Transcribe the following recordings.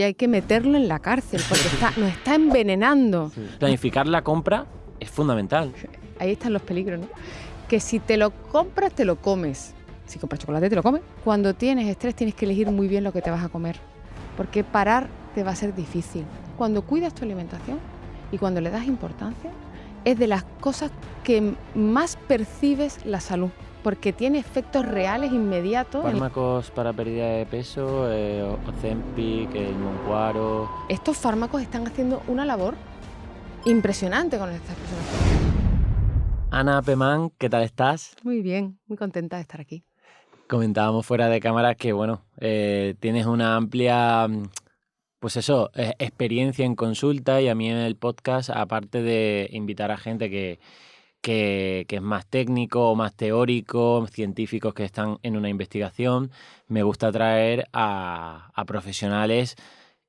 Y hay que meterlo en la cárcel porque nos está envenenando. Sí. Planificar la compra es fundamental. Ahí están los peligros, ¿no? Que si te lo compras, te lo comes. Si compras chocolate, te lo comes. Cuando tienes estrés, tienes que elegir muy bien lo que te vas a comer, porque parar te va a ser difícil. Cuando cuidas tu alimentación y cuando le das importancia, es de las cosas que más percibes la salud, porque tiene efectos reales, inmediatos. Fármacos para pérdida de peso, Ozempic, el Moncuaro. Estos fármacos están haciendo una labor impresionante con estas personas. Ana Pemán, ¿qué tal estás? Muy bien, muy contenta de estar aquí. Comentábamos fuera de cámara que, bueno, tienes una amplia, pues eso, experiencia en consulta, y a mí en el podcast, aparte de invitar a gente que es más técnico o más teórico, científicos que están en una investigación, me gusta traer a profesionales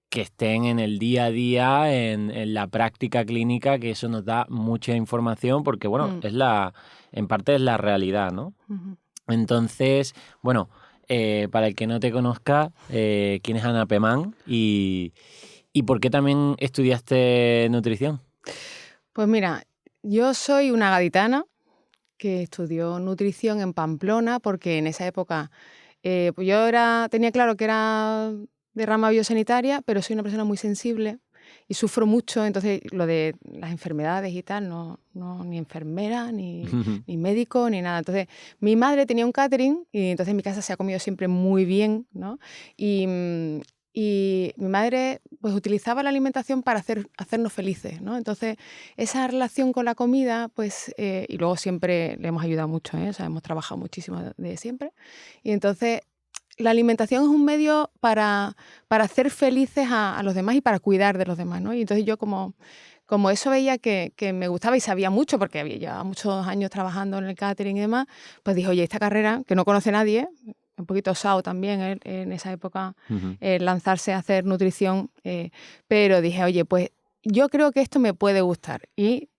que estén en el día a día, en la práctica clínica, que eso nos da mucha información porque, bueno, en parte es la realidad, ¿no? Uh-huh. Entonces, bueno, para el que no te conozca, ¿quién es Ana Pemán y por qué también estudiaste nutrición? Pues mira, yo soy una gaditana que estudió nutrición en Pamplona porque en esa época pues yo tenía claro que era de rama biosanitaria, pero soy una persona muy sensible y sufro mucho, entonces lo de las enfermedades y tal, no ni enfermera, ni médico, ni nada. Entonces mi madre tenía un catering y entonces en mi casa se ha comido siempre muy bien, ¿no? Y mi madre pues utilizaba la alimentación para hacernos felices, ¿no? Entonces esa relación con la comida, pues, y luego siempre le hemos ayudado mucho, ¿eh? O sea, hemos trabajado muchísimo de siempre. Y entonces la alimentación es un medio para hacer felices a los demás y para cuidar de los demás, ¿no? Y entonces yo como eso veía que me gustaba y sabía mucho, porque había ya muchos años trabajando en el catering y demás, pues dije, oye, esta carrera que no conoce nadie, un poquito osado también en esa época, lanzarse a hacer nutrición, pero dije, oye, pues yo creo que esto me puede gustar y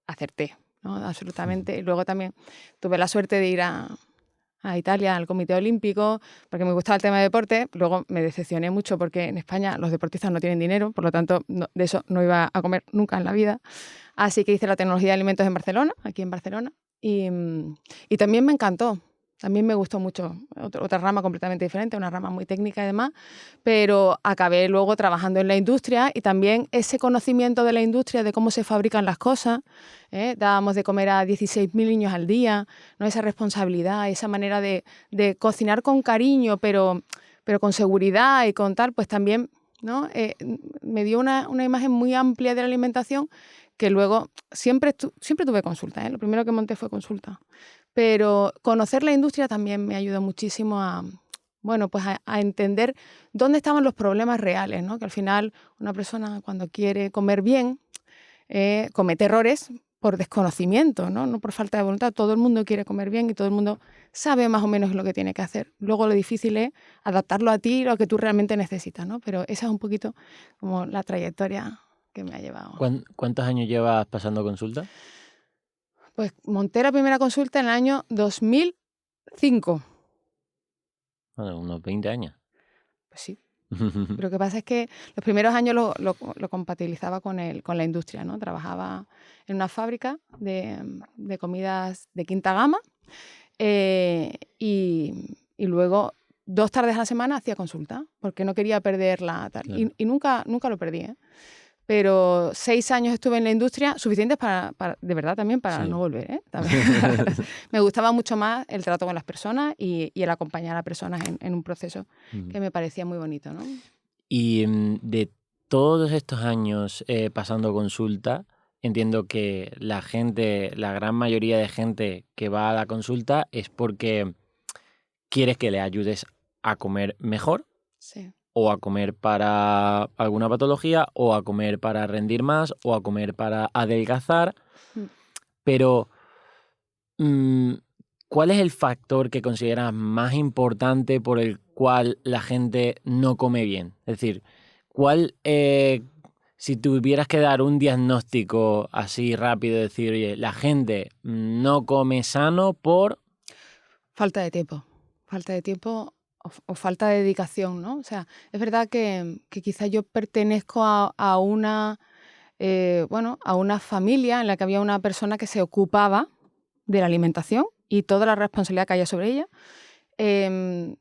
acerté, ¿no? Absolutamente. Y luego también tuve la suerte de ir a Italia, al Comité Olímpico, porque me gustaba el tema de deporte. Luego me decepcioné mucho porque en España los deportistas no tienen dinero, por lo tanto de eso no iba a comer nunca en la vida. Así que hice la tecnología de alimentos en Barcelona, aquí en Barcelona, y también me encantó. También me gustó mucho, otra rama completamente diferente, una rama muy técnica y demás, pero acabé luego trabajando en la industria y también ese conocimiento de la industria, de cómo se fabrican las cosas. Dábamos de comer a 16.000 niños al día, ¿no? Esa responsabilidad, esa manera de cocinar con cariño, pero con seguridad y con tal, pues también, ¿no? Me dio una imagen muy amplia de la alimentación que luego siempre tuve consulta, ¿eh? Lo primero que monté fue consulta. Pero conocer la industria también me ayudó muchísimo a entender dónde estaban los problemas reales, ¿no? Que al final una persona cuando quiere comer bien comete errores por desconocimiento, ¿no? No por falta de voluntad. Todo el mundo quiere comer bien y todo el mundo sabe más o menos lo que tiene que hacer. Luego lo difícil es adaptarlo a ti, lo que tú realmente necesitas, ¿no? Pero esa es un poquito como la trayectoria que me ha llevado. ¿Cuántos años llevas pasando consulta? Pues monté la primera consulta en el año 2005. Bueno, unos 20 años. Pues sí. Pero lo que pasa es que los primeros años lo compatibilizaba con la industria, ¿no? Trabajaba en una fábrica de comidas de quinta gama y luego 2 tardes a la semana hacía consulta porque no quería perderla tal. Claro. Y nunca lo perdí, ¿eh? Pero 6 años estuve en la industria, suficientes para de verdad también para no volver, ¿eh? Me gustaba mucho más el trato con las personas y el acompañar a personas en un proceso que me parecía muy bonito, ¿no? Y de todos estos años pasando consulta, entiendo que la gran mayoría de gente que va a la consulta es porque quieres que le ayudes a comer mejor. Sí. O a comer para alguna patología, o a comer para rendir más, o a comer para adelgazar. Pero, ¿cuál es el factor que consideras más importante por el cual la gente no come bien? Es decir, si tuvieras que dar un diagnóstico así rápido, decir, oye, la gente no come sano por... Falta de tiempo. Falta de tiempo o falta de dedicación, ¿no? O sea, es verdad que quizás yo pertenezco a una, a una familia en la que había una persona que se ocupaba de la alimentación y toda la responsabilidad que haya sobre ella. Em,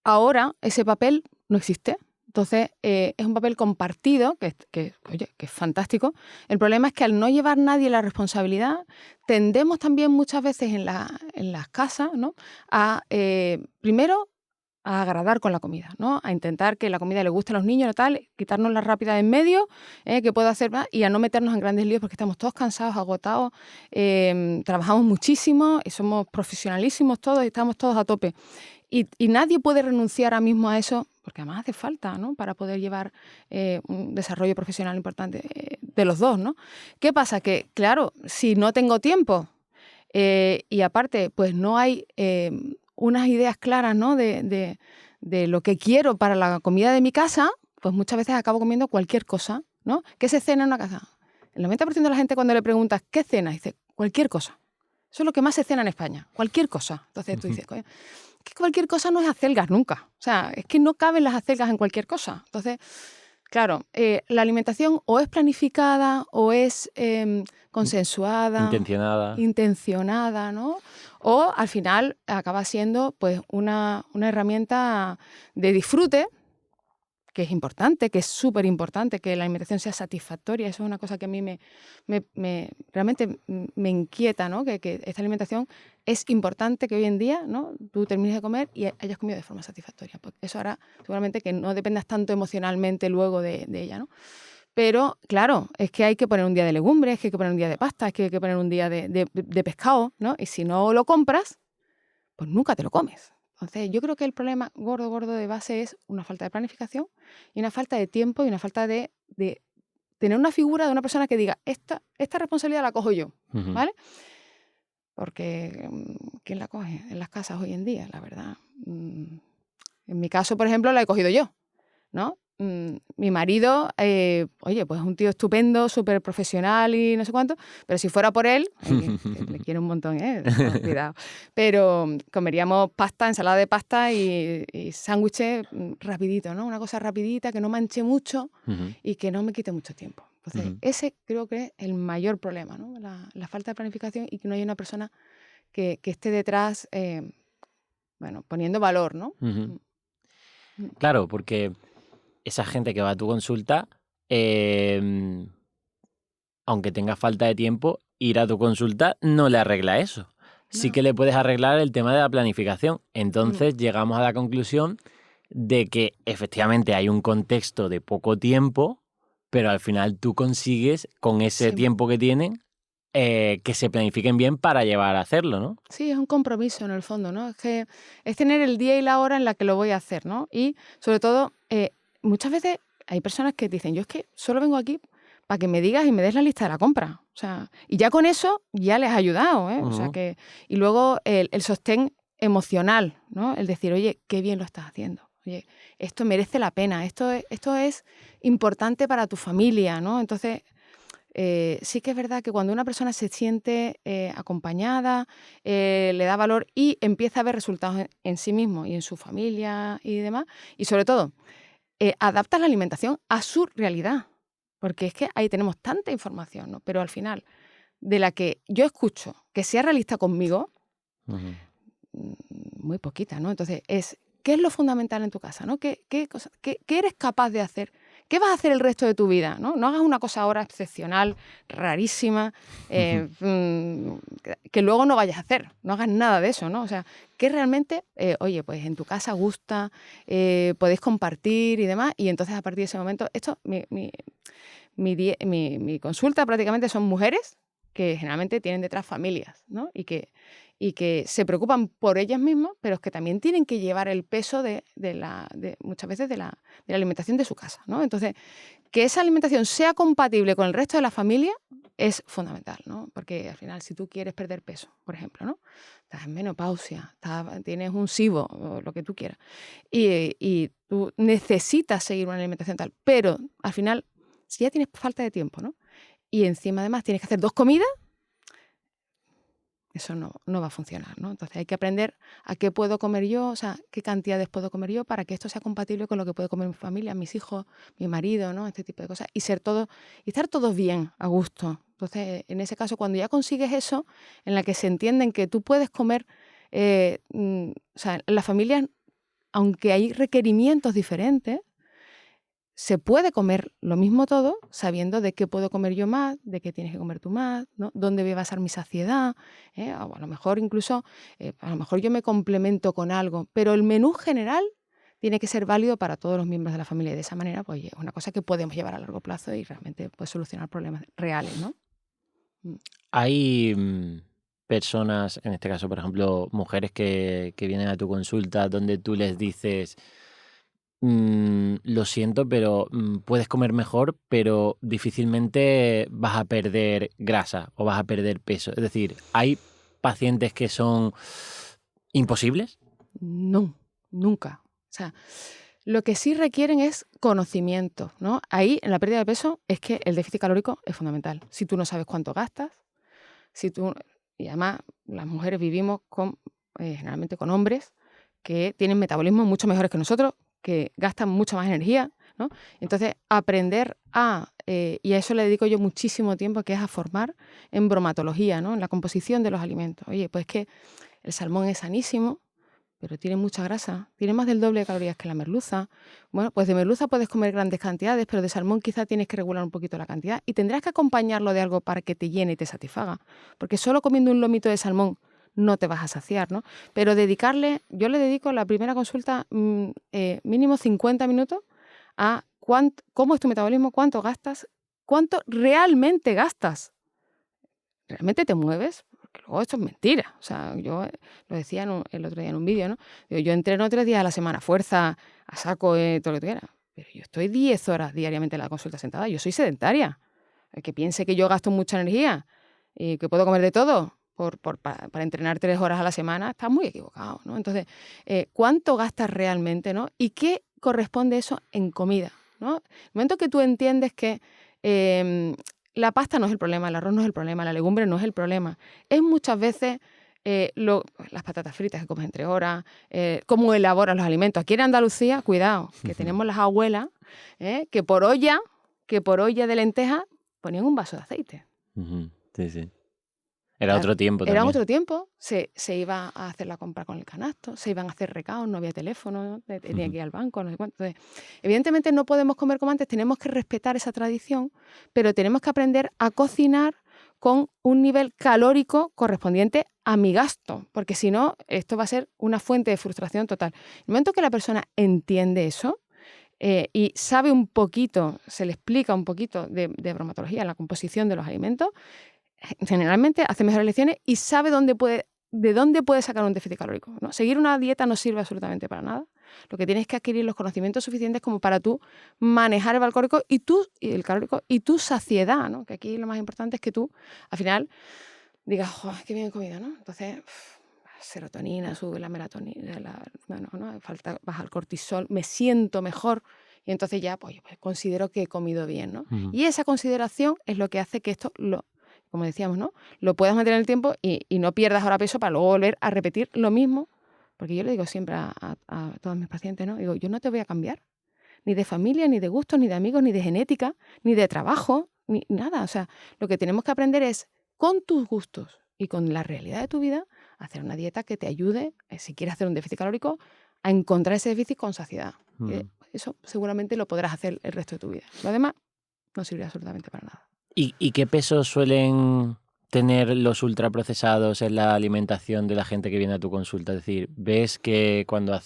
Ahora ese papel no existe. Entonces, es un papel compartido, oye, que es fantástico. El problema es que al no llevar nadie la responsabilidad, tendemos también muchas veces en las casas, ¿no? A, primero, a agradar con la comida, ¿no? A intentar que la comida le guste a los niños, ¿no? Tal, quitarnos la rápida de en medio, que puedo hacer más, y a no meternos en grandes líos porque estamos todos cansados, agotados, trabajamos muchísimo y somos profesionalísimos todos y estamos todos a tope. Y nadie puede renunciar ahora mismo a eso, porque además hace falta, ¿no? Para poder llevar un desarrollo profesional importante de los dos, ¿no? ¿Qué pasa? Que, claro, si no tengo tiempo y aparte, pues no hay unas ideas claras, ¿no? de lo que quiero para la comida de mi casa, pues muchas veces acabo comiendo cualquier cosa, ¿no? ¿Qué se cena en una casa? El 90% de la gente cuando le preguntas ¿qué cena? Dice cualquier cosa. Eso es lo que más se cena en España, cualquier cosa. Entonces tú dices, coño, que cualquier cosa no es acelgas nunca. O sea, es que no caben las acelgas en cualquier cosa. Entonces, claro, la alimentación o es planificada o es consensuada, intencionada, ¿no? O al final acaba siendo pues una herramienta de disfrute, que es importante, que es súper importante, que la alimentación sea satisfactoria. Eso es una cosa que a mí realmente me inquieta, ¿no? Que esta alimentación es importante, que hoy en día, ¿no? Tú termines de comer y hayas comido de forma satisfactoria. Pues eso hará seguramente que no dependas tanto emocionalmente luego de ella, ¿no? Pero, claro, es que hay que poner un día de legumbres, que hay que poner un día de pasta, es que hay que poner un día de pescado, ¿no? Y si no lo compras, pues nunca te lo comes. Entonces, yo creo que el problema gordo de base es una falta de planificación y una falta de tiempo y una falta de tener una figura de una persona que diga, esta responsabilidad la cojo yo, ¿vale? Porque ¿quién la coge en las casas hoy en día? La verdad. En mi caso, por ejemplo, la he cogido yo, ¿no? Mi marido, oye, pues es un tío estupendo, súper profesional y no sé cuánto, pero si fuera por él, que le quiero un montón, cuidado, pero comeríamos pasta, ensalada de pasta y sándwiches rapidito, ¿no? Una cosa rapidita, que no manche mucho y que no me quite mucho tiempo. Entonces, ese creo que es el mayor problema, ¿no? La falta de planificación y que no hay una persona que esté detrás, poniendo valor, ¿no? Claro, porque esa gente que va a tu consulta, aunque tenga falta de tiempo, ir a tu consulta no le arregla eso. Sí No. que le puedes arreglar el tema de la planificación. Entonces llegamos a la conclusión de que efectivamente hay un contexto de poco tiempo, pero al final tú consigues, con ese tiempo que tienen, que se planifiquen bien para llevar a hacerlo, ¿no? Sí, es un compromiso en el fondo, ¿no? Es que es tener el día y la hora en la que lo voy a hacer, ¿no? Y sobre todo, muchas veces hay personas que dicen, yo es que solo vengo aquí para que me digas y me des la lista de la compra. O sea, y ya con eso ya les ha ayudado, ¿eh? O sea que, y luego el sostén emocional, ¿no? El decir, oye, qué bien lo estás haciendo. Oye, esto merece la pena, esto es importante para tu familia, ¿no? Entonces, sí que es verdad que cuando una persona se siente acompañada, le da valor y empieza a ver resultados en sí mismo y en su familia y demás, y sobre todo, adapta la alimentación a su realidad, porque es que ahí tenemos tanta información, ¿no? Pero al final, de la que yo escucho que sea realista conmigo, muy poquita, ¿no? Entonces, ¿qué es lo fundamental en tu casa, ¿no? ¿Qué eres capaz de hacer? ¿Qué vas a hacer el resto de tu vida? No hagas una cosa ahora excepcional, rarísima, que luego no vayas a hacer. No hagas nada de eso, ¿no? O sea, que realmente, oye, pues en tu casa gusta, podéis compartir y demás, y entonces a partir de ese momento, mi consulta prácticamente son mujeres que generalmente tienen detrás familias, ¿no? Y que se preocupan por ellas mismas, pero es que también tienen que llevar el peso muchas veces de la alimentación de su casa, ¿no? Entonces, que esa alimentación sea compatible con el resto de la familia es fundamental, ¿no? Porque al final, si tú quieres perder peso, por ejemplo, ¿no? Estás en menopausia, tienes un SIBO, o lo que tú quieras, y tú necesitas seguir una alimentación tal, pero al final, si ya tienes falta de tiempo, ¿no? Y encima además tienes que hacer 2 comidas, eso no va a funcionar, ¿no? Entonces hay que aprender a qué puedo comer yo, o sea, qué cantidades puedo comer yo para que esto sea compatible con lo que puede comer mi familia, mis hijos, mi marido, ¿no? Este tipo de cosas. Y estar todos bien, a gusto. Entonces, en ese caso, cuando ya consigues eso, en la que se entienden que tú puedes comer, o sea, en las familias, aunque hay requerimientos diferentes, se puede comer lo mismo todo sabiendo de qué puedo comer yo más, de qué tienes que comer tú más, ¿no? Dónde voy a basar mi saciedad, o a lo mejor incluso, a lo mejor yo me complemento con algo, pero el menú general tiene que ser válido para todos los miembros de la familia y de esa manera, pues es una cosa que podemos llevar a largo plazo y realmente pues, solucionar problemas reales, ¿no? Mm. Hay personas, en este caso, por ejemplo, mujeres que vienen a tu consulta donde tú les dices, lo siento, pero puedes comer mejor, pero difícilmente vas a perder grasa o vas a perder peso. Es decir, hay pacientes que son imposibles. No, nunca. O sea, lo que sí requieren es conocimiento, ¿no? Ahí, en la pérdida de peso, es que el déficit calórico es fundamental. Si tú no sabes cuánto gastas, y además las mujeres vivimos generalmente con hombres que tienen metabolismos mucho mejores que nosotros, que gastan mucha más energía, ¿no? Entonces, aprender y a eso le dedico yo muchísimo tiempo, que es a formar en bromatología, ¿no? En la composición de los alimentos. Oye, pues que el salmón es sanísimo, pero tiene mucha grasa, tiene más del doble de calorías que la merluza. Bueno, pues de merluza puedes comer grandes cantidades, pero de salmón quizá tienes que regular un poquito la cantidad y tendrás que acompañarlo de algo para que te llene y te satisfaga, porque solo comiendo un lomito de salmón no te vas a saciar, ¿no? Pero yo le dedico la primera consulta mínimo 50 minutos a cómo es tu metabolismo, cuánto gastas, cuánto realmente gastas. ¿Realmente te mueves? Porque luego esto es mentira. O sea, yo lo decía el otro día en un vídeo, ¿no? Yo entreno 3 días a la semana, fuerza, a saco, todo lo que tú quieras. Pero yo estoy 10 horas diariamente en la consulta sentada. Yo soy sedentaria. El que piense que yo gasto mucha energía y que puedo comer de todo para entrenar 3 horas a la semana, está muy equivocado, ¿no? Entonces, ¿cuánto gastas realmente, no? ¿Y qué corresponde eso en comida, no? El momento que tú entiendes que la pasta no es el problema, el arroz no es el problema, la legumbre no es el problema. Es muchas veces las patatas fritas que comes entre horas, cómo elaboras los alimentos. Aquí en Andalucía, cuidado, que tenemos las abuelas que por olla de lenteja ponían un vaso de aceite. Sí, sí. Era otro tiempo Era también. otro tiempo, se iba a hacer la compra con el canasto, se iban a hacer recados, no había teléfono, ¿no? Tenía que ir al banco, no sé cuánto. Entonces, evidentemente no podemos comer como antes, tenemos que respetar esa tradición, pero tenemos que aprender a cocinar con un nivel calórico correspondiente a mi gasto, porque si no, esto va a ser una fuente de frustración total. En el momento que la persona entiende eso, y sabe un poquito, se le explica un poquito de bromatología, la composición de los alimentos, generalmente hace mejores elecciones y sabe de dónde puede sacar un déficit calórico, ¿no? Seguir una dieta no sirve absolutamente para nada. Lo que tienes que adquirir los conocimientos suficientes como para tú manejar el calórico y tu saciedad, ¿no? Que aquí lo más importante es que tú, al final, digas, ¡joder, qué bien he comido!, ¿no? Entonces, serotonina, sube la melatonina, baja el cortisol, me siento mejor y entonces ya pues considero que he comido bien, ¿no? Y esa consideración es lo que hace que esto como decíamos, ¿no? Lo puedas mantener en el tiempo y no pierdas ahora peso para luego volver a repetir lo mismo. Porque yo le digo siempre a todos mis pacientes, ¿no? Digo, yo no te voy a cambiar, ni de familia, ni de gustos, ni de amigos, ni de genética, ni de trabajo, ni nada. O sea, lo que tenemos que aprender es, con tus gustos y con la realidad de tu vida, hacer una dieta que te ayude, si quieres hacer un déficit calórico, a encontrar ese déficit con saciedad. Eso seguramente lo podrás hacer el resto de tu vida. Lo demás no sirve absolutamente para nada. ¿Y qué peso suelen tener los ultraprocesados en la alimentación de la gente que viene a tu consulta? Es decir, ves que cuando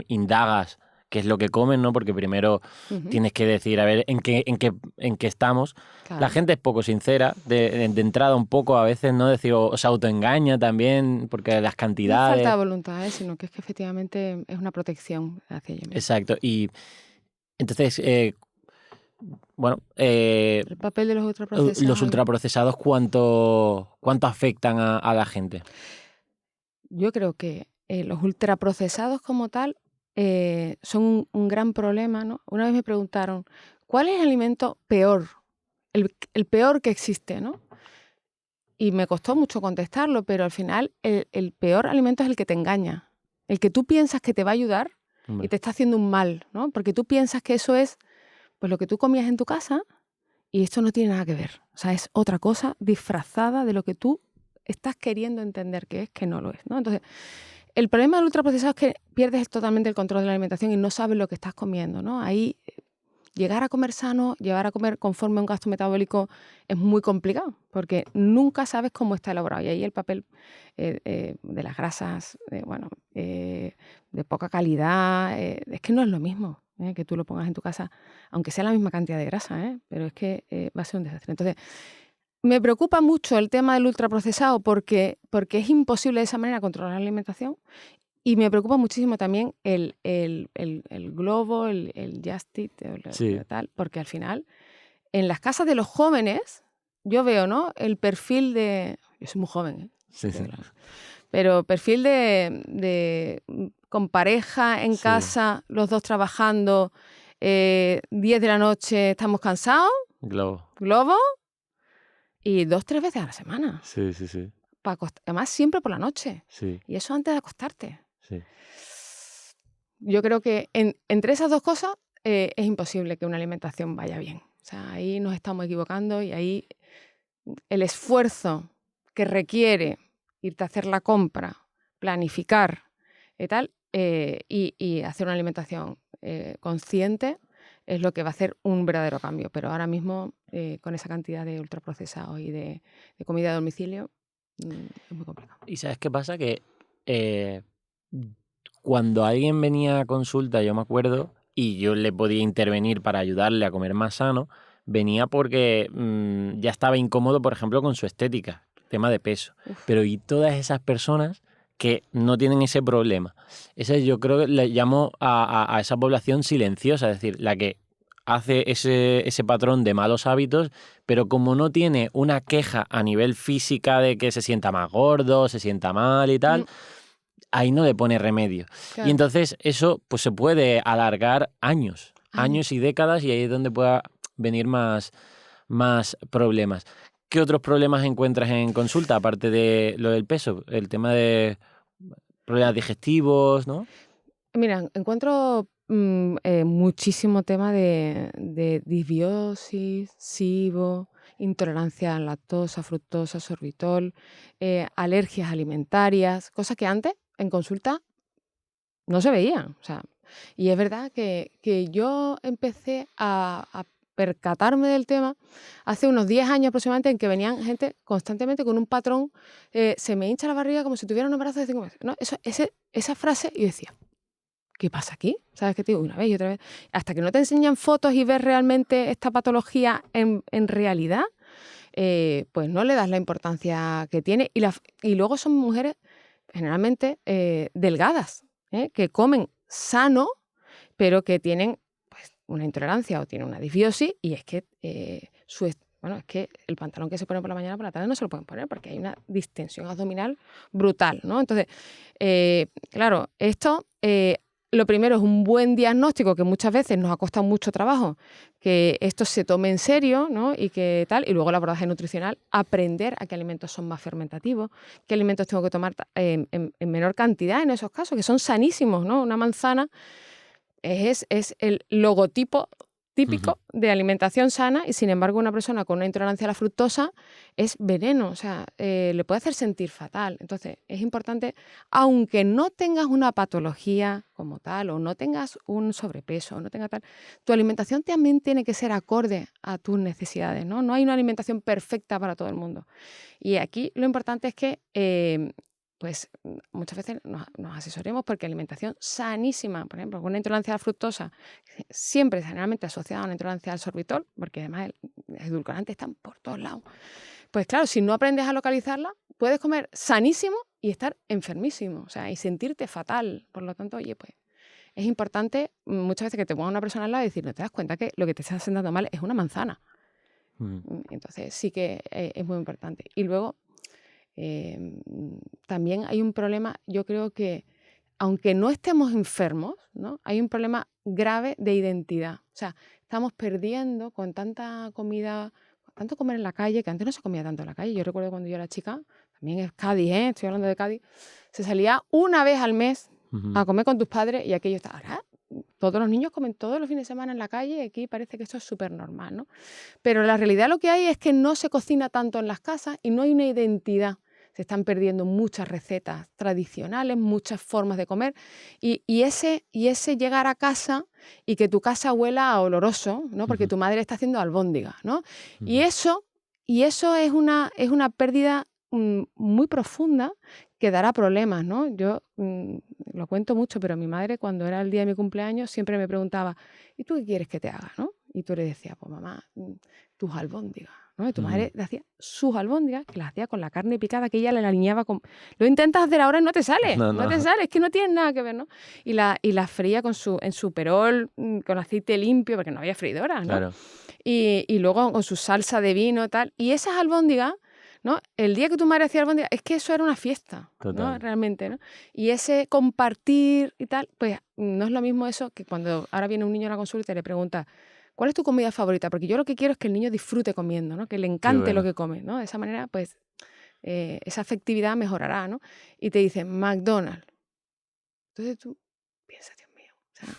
indagas qué es lo que comen, ¿no? Porque primero tienes que decir, a ver, en qué estamos. Claro. La gente es poco sincera, de entrada un poco a veces, ¿no? Decir, o se autoengaña también, porque las cantidades... No es falta de voluntad, sino que es que efectivamente es una protección hacia ellos mismos. Exacto. Y entonces... bueno, el papel de los ultraprocesados. Los ultraprocesados, ¿cuánto afectan a la gente? Yo creo que los ultraprocesados como tal son un gran problema, ¿no? Una vez me preguntaron, ¿cuál es el alimento peor? El peor que existe, ¿no? y me costó mucho contestarlo, pero al final el peor alimento es el que te engaña. El que tú piensas que te va a ayudar y Hombre. te está haciendo un mal, ¿no? Porque tú piensas que eso es pues lo que tú comías en tu casa y esto no tiene nada que ver. O sea, es otra cosa disfrazada de lo que tú estás queriendo entender que es, que no lo es, ¿no? Entonces, el problema del ultraprocesado es que pierdes totalmente el control de la alimentación y no sabes lo que estás comiendo, ¿no? Ahí llegar a comer sano, llegar a comer conforme a un gasto metabólico es muy complicado porque nunca sabes cómo está elaborado. Y ahí el papel de las grasas, de poca calidad, es que no es lo mismo que tú lo pongas en tu casa, aunque sea la misma cantidad de grasa, pero es que va a ser un desastre. Entonces, me preocupa mucho el tema del ultraprocesado porque es imposible de esa manera controlar la alimentación. Y me preocupa muchísimo también el globo, el Just Eat, Sí, tal, porque al final, en las casas de los jóvenes, yo veo, ¿no? El perfil de... Yo soy muy joven, ¿eh? sí, sí. Pero perfil con pareja en Sí. casa, los dos trabajando, 10 de la noche, estamos cansados, Globo. globo, y 2, 3 veces a la semana. Sí, sí, sí. Además, siempre por la noche. Sí, Y eso antes de acostarte. sí. Yo creo que entre esas dos cosas es imposible que una alimentación vaya bien. O sea, ahí nos estamos equivocando y ahí el esfuerzo que requiere irte a hacer la compra, planificar y tal, y hacer una alimentación consciente es lo que va a hacer un verdadero cambio. Pero ahora mismo, con esa cantidad de ultraprocesados y de comida a domicilio, es muy complicado. ¿Y sabes qué pasa? Que eh, cuando alguien venía a consulta, yo me acuerdo, y yo le podía intervenir para ayudarle a comer más sano, venía porque ya estaba incómodo, por ejemplo, con su estética, tema de peso. Uf. Pero y todas esas personas que no tienen ese problema. Ese yo creo que le llamo a esa población silenciosa, es decir, la que hace ese patrón de malos hábitos, pero como no tiene una queja a nivel física de que se sienta más gordo, se sienta mal y tal, ahí no le pone remedio. Y Claro. entonces eso pues se puede alargar años y décadas, y ahí es donde pueda venir más problemas. ¿Qué otros problemas encuentras en consulta, aparte de lo del peso? El tema de problemas digestivos, ¿no? Mira, encuentro muchísimo tema de disbiosis, SIBO, intolerancia a lactosa, fructosa, sorbitol, alergias alimentarias, cosas que antes en consulta no se veían. O sea, y es verdad que yo empecé a percatarme del tema hace unos 10 años aproximadamente, en que venían gente constantemente con un patrón, se me hincha la barriga como si tuviera un embarazo de 5 meses. ¿No? Esa frase, y yo decía, ¿qué pasa aquí? ¿Sabes qué te digo? Una vez y otra vez. Hasta que no te enseñan fotos y ves realmente esta patología en realidad, pues no le das la importancia que tiene. Y luego son mujeres generalmente delgadas, que comen sano, pero que tienen pues, una intolerancia o tienen una disbiosis, y es que es que el pantalón que se pone por la mañana por la tarde no se lo pueden poner porque hay una distensión abdominal brutal, ¿no? Entonces, claro, esto lo primero es un buen diagnóstico, que muchas veces nos ha costado mucho trabajo que esto se tome en serio, ¿no? Y que tal, y luego el abordaje nutricional, aprender a qué alimentos son más fermentativos, qué alimentos tengo que tomar en menor cantidad en esos casos, que son sanísimos, ¿no? Una manzana es el logotipo típico de alimentación sana, y sin embargo una persona con una intolerancia a la fructosa es veneno, o sea, le puede hacer sentir fatal. Entonces es importante, aunque no tengas una patología como tal, o no tengas un sobrepeso, o no tengas tal, tu alimentación también tiene que ser acorde a tus necesidades, ¿no? No hay una alimentación perfecta para todo el mundo. Y aquí lo importante es que pues muchas veces nos asesoremos, porque alimentación sanísima, por ejemplo, con una intolerancia a la fructosa, siempre generalmente asociada a una intolerancia al sorbitol, porque además los edulcorantes están por todos lados. Pues claro, si no aprendes a localizarla, puedes comer sanísimo y estar enfermísimo, o sea, y sentirte fatal. Por lo tanto, oye, pues es importante muchas veces que te ponga una persona al lado y decir, no te das cuenta que lo que te está sentando mal es una manzana. Entonces sí que es muy importante. Y luego también hay un problema, yo creo que aunque no estemos enfermos, ¿no? Hay un problema grave de identidad. O sea, estamos perdiendo con tanta comida, tanto comer en la calle, que antes no se comía tanto en la calle. Yo recuerdo cuando yo era chica, también es Cádiz, estoy hablando de Cádiz, se salía una vez al mes a comer con tus padres y aquello está. Ahora todos los niños comen todos los fines de semana en la calle y aquí parece que esto es súper normal, ¿no? Pero la realidad lo que hay es que no se cocina tanto en las casas y no hay una identidad. Se están perdiendo muchas recetas tradicionales, muchas formas de comer y ese llegar a casa y que tu casa huela a oloroso, ¿no? Porque tu madre está haciendo albóndigas, ¿no? Y eso es una pérdida muy profunda que dará problemas, ¿no? Yo lo cuento mucho, pero mi madre cuando era el día de mi cumpleaños siempre me preguntaba, ¿y tú qué quieres que te haga, no? Y tú le decías, pues mamá, tus albóndigas, ¿no? Y tu madre le hacía sus albóndigas, que las hacía con la carne picada, que ella le alineaba con... Lo intentas hacer ahora y no te sale, no te sale, es que no tiene nada que ver, ¿no? Y la freía en su perol, con aceite limpio, porque no había freidora, ¿no? Claro. Y luego con su salsa de vino y tal. Y esas albóndigas, ¿no? El día que tu madre hacía albóndigas, es que eso era una fiesta, ¿no? Total. Realmente, ¿no? Y ese compartir y tal, pues no es lo mismo eso que cuando ahora viene un niño a la consulta y le pregunta, ¿cuál es tu comida favorita? Porque yo lo que quiero es que el niño disfrute comiendo, ¿no? Que le encante lo que come, ¿no? De esa manera, pues, esa afectividad mejorará, ¿no? Y te dicen, McDonald's. Entonces tú piensas, Dios mío, o sea,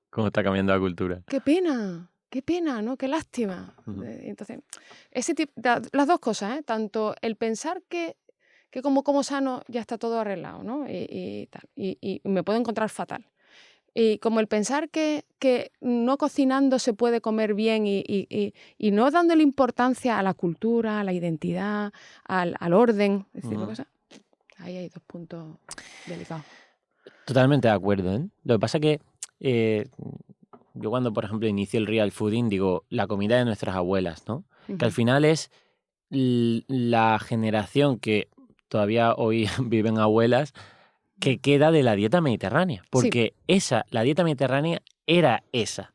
¿Cómo está cambiando la cultura? qué pena, ¿no? Qué lástima. Entonces, las dos cosas, ¿eh? Tanto el pensar que como sano ya está todo arreglado, ¿no? Y tal, y me puedo encontrar fatal. Y como el pensar que no cocinando se puede comer bien y no dándole importancia a la cultura, a la identidad, al orden, ese tipo de cosas, ahí hay dos puntos delicados. Totalmente de acuerdo, ¿eh? Lo que pasa es que yo cuando, por ejemplo, inicio el real fooding, digo, la comida de nuestras abuelas, ¿no? Que al final es la generación que todavía hoy viven abuelas, que queda de la dieta mediterránea. Porque la dieta mediterránea era esa.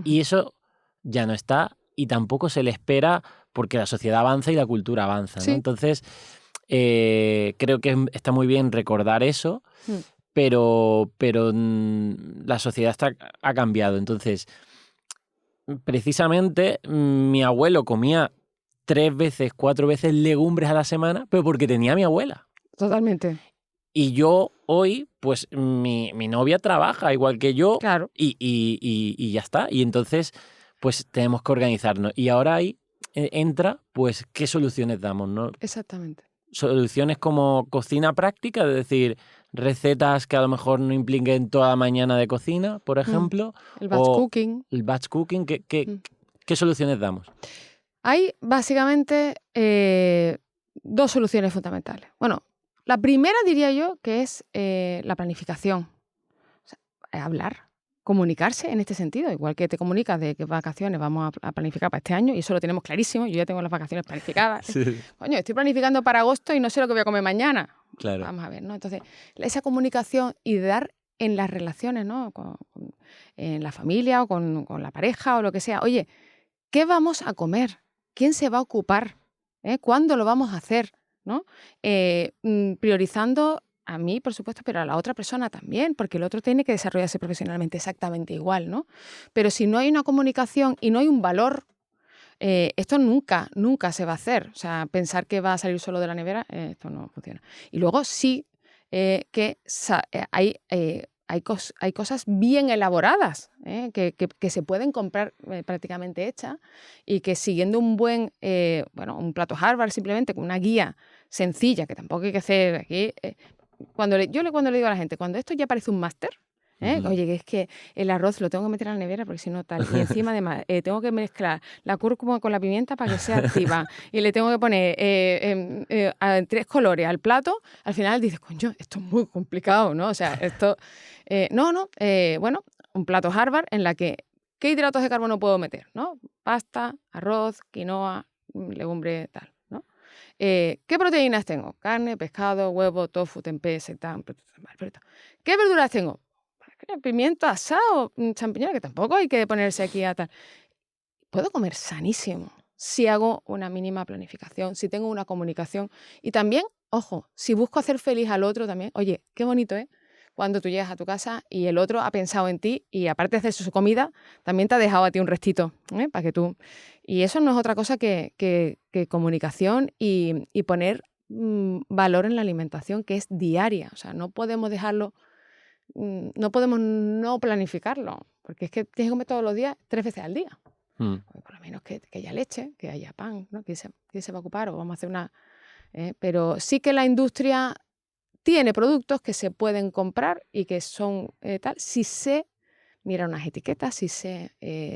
Y eso ya no está y tampoco se le espera porque la sociedad avanza y la cultura avanza, ¿no? Sí. Entonces, creo que está muy bien recordar eso, pero la sociedad ha cambiado. Entonces, precisamente, mi abuelo comía 3 veces, 4 veces legumbres a la semana, pero porque tenía a mi abuela. Totalmente. Y yo hoy, pues mi novia trabaja igual que yo. Claro. Y ya está. Y entonces, pues tenemos que organizarnos. Y ahora ahí entra, pues, ¿qué soluciones damos, no? Exactamente. Soluciones como cocina práctica, es decir, recetas que a lo mejor no impliquen toda la mañana de cocina, por ejemplo. El batch cooking. El batch cooking. ¿Qué soluciones damos? Hay básicamente dos soluciones fundamentales. Bueno, la primera diría yo que es la planificación. O sea, hablar, comunicarse en este sentido, igual que te comunicas de qué vacaciones vamos a planificar para este año, y eso lo tenemos clarísimo, yo ya tengo las vacaciones planificadas. Sí. Coño, estoy planificando para agosto y no sé lo que voy a comer mañana. Claro. Vamos a ver, ¿no? Entonces, esa comunicación y dar en las relaciones, ¿no? En la familia o con la pareja o lo que sea. Oye, ¿qué vamos a comer? ¿Quién se va a ocupar? ¿Cuándo lo vamos a hacer? ¿No? Priorizando a mí, por supuesto, pero a la otra persona también, porque el otro tiene que desarrollarse profesionalmente exactamente igual, ¿no? Pero si no hay una comunicación y no hay un valor, esto nunca se va a hacer. O sea, pensar que va a salir solo de la nevera, esto no funciona. Y luego sí que hay cosas bien elaboradas que se pueden comprar prácticamente hechas y que siguiendo un buen, un plato Harvard simplemente con una guía sencilla, que tampoco hay que hacer aquí. Cuando le digo a la gente, cuando esto ya parece un máster, oye, que es que el arroz lo tengo que meter en la nevera porque si no tal, y encima además tengo que mezclar la cúrcuma con la pimienta para que sea activa y le tengo que poner 3 colores al plato, al final dices, coño, esto es muy complicado, ¿no? O sea, esto... un plato Harvard en la que, ¿qué hidratos de carbono puedo meter? ¿No? Pasta, arroz, quinoa, legumbre, tal, ¿no? ¿Qué proteínas tengo? Carne, pescado, huevo, tofu, tempeh, seitan, perfecto. ¿Qué verduras tengo? Pimiento asado, champiñones, que tampoco hay que ponerse aquí a tal. Puedo comer sanísimo si hago una mínima planificación, si tengo una comunicación. Y también, ojo, si busco hacer feliz al otro también, oye, qué bonito, cuando tú llegas a tu casa y el otro ha pensado en ti y aparte de hacer su comida, también te ha dejado a ti un restito, para que tú... Y eso no es otra cosa que comunicación y poner valor en la alimentación, que es diaria. O sea, no podemos dejarlo, no podemos no planificarlo, porque es que tienes que comer todos los días 3 veces al día. Por lo menos que haya leche, que haya pan, ¿no? ¿Quién se va a ocupar? O vamos a hacer una... pero sí que la industria tiene productos que se pueden comprar y que son tal, si se mira unas etiquetas, si se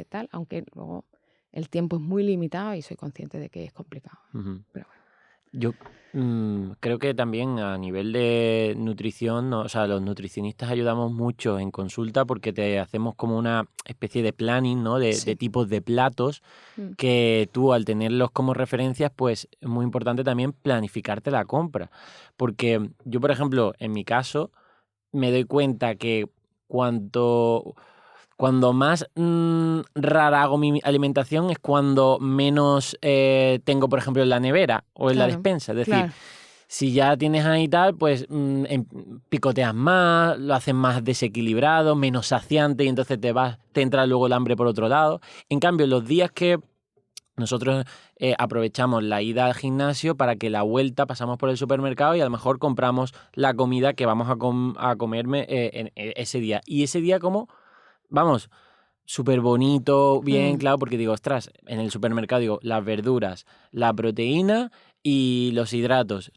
tal, aunque luego el tiempo es muy limitado y soy consciente de que es complicado. Pero bueno. Yo creo que también a nivel de nutrición, ¿no? O sea, los nutricionistas ayudamos mucho en consulta porque te hacemos como una especie de planning, ¿no? De tipos de platos que tú, al tenerlos como referencias, pues es muy importante también planificarte la compra. Porque yo, por ejemplo, en mi caso, me doy cuenta que cuando más rara hago mi alimentación es cuando menos tengo, por ejemplo, en la nevera o en la despensa. Es decir, si ya tienes ahí tal, pues picoteas más, lo haces más desequilibrado, menos saciante y entonces te entra luego el hambre por otro lado. En cambio, los días que nosotros aprovechamos la ida al gimnasio para que la vuelta pasamos por el supermercado y a lo mejor compramos la comida que vamos a comerme en ese día. Y ese día como... Vamos, súper bonito, bien, claro, porque digo, ostras, en el supermercado digo, las verduras, la proteína y los hidratos.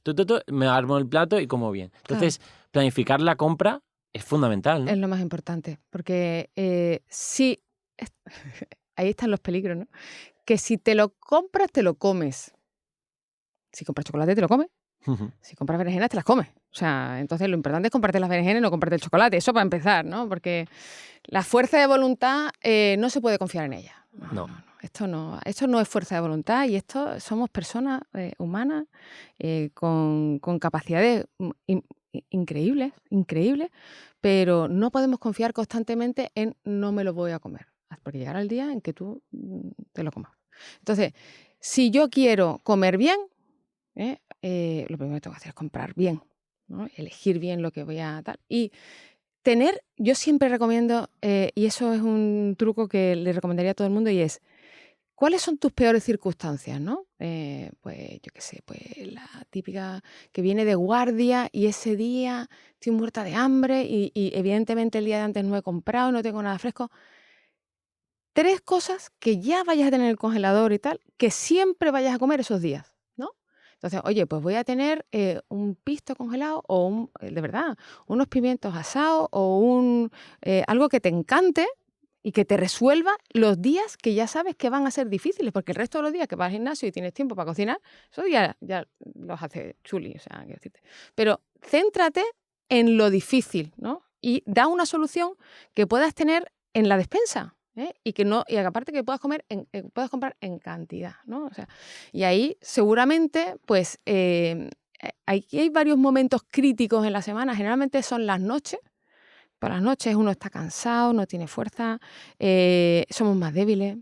Me armo el plato y como bien. Entonces, planificar la compra es fundamental, ¿no? Es lo más importante, porque sí, ahí están los peligros, ¿no? Que si te lo compras, te lo comes. Si compras chocolate, te lo comes. Si compras berenjenas, te las comes. O sea, entonces lo importante es comprarte las berenjenas y no comprarte el chocolate. Eso para empezar, ¿no? Porque la fuerza de voluntad no se puede confiar en ella. No. Esto no es fuerza de voluntad y esto somos personas humanas con capacidades increíbles, pero no podemos confiar constantemente en no me lo voy a comer, porque llegará el día en que tú te lo comas. Entonces, si yo quiero comer bien, lo primero que tengo que hacer es comprar bien, ¿no? Elegir bien lo que voy a dar. Y yo siempre recomiendo, y eso es un truco que le recomendaría a todo el mundo, y es, ¿cuáles son tus peores circunstancias, no? Pues yo qué sé, pues la típica que viene de guardia y ese día estoy muerta de hambre y evidentemente el día de antes no he comprado, no tengo nada fresco. 3 cosas que ya vayas a tener en el congelador y tal, que siempre vayas a comer esos días. Entonces, oye, pues voy a tener un pisto congelado o de verdad, unos pimientos asados o algo que te encante y que te resuelva los días que ya sabes que van a ser difíciles, porque el resto de los días que vas al gimnasio y tienes tiempo para cocinar, esos días ya los hace chuli, o sea, quiero decirte. Pero céntrate en lo difícil, ¿no? Y da una solución que puedas tener en la despensa. Y aparte que puedas comprar en cantidad, ¿no? O sea, y ahí seguramente, pues, aquí hay varios momentos críticos en la semana. Generalmente son las noches. Por las noches uno está cansado, no tiene fuerza, somos más débiles,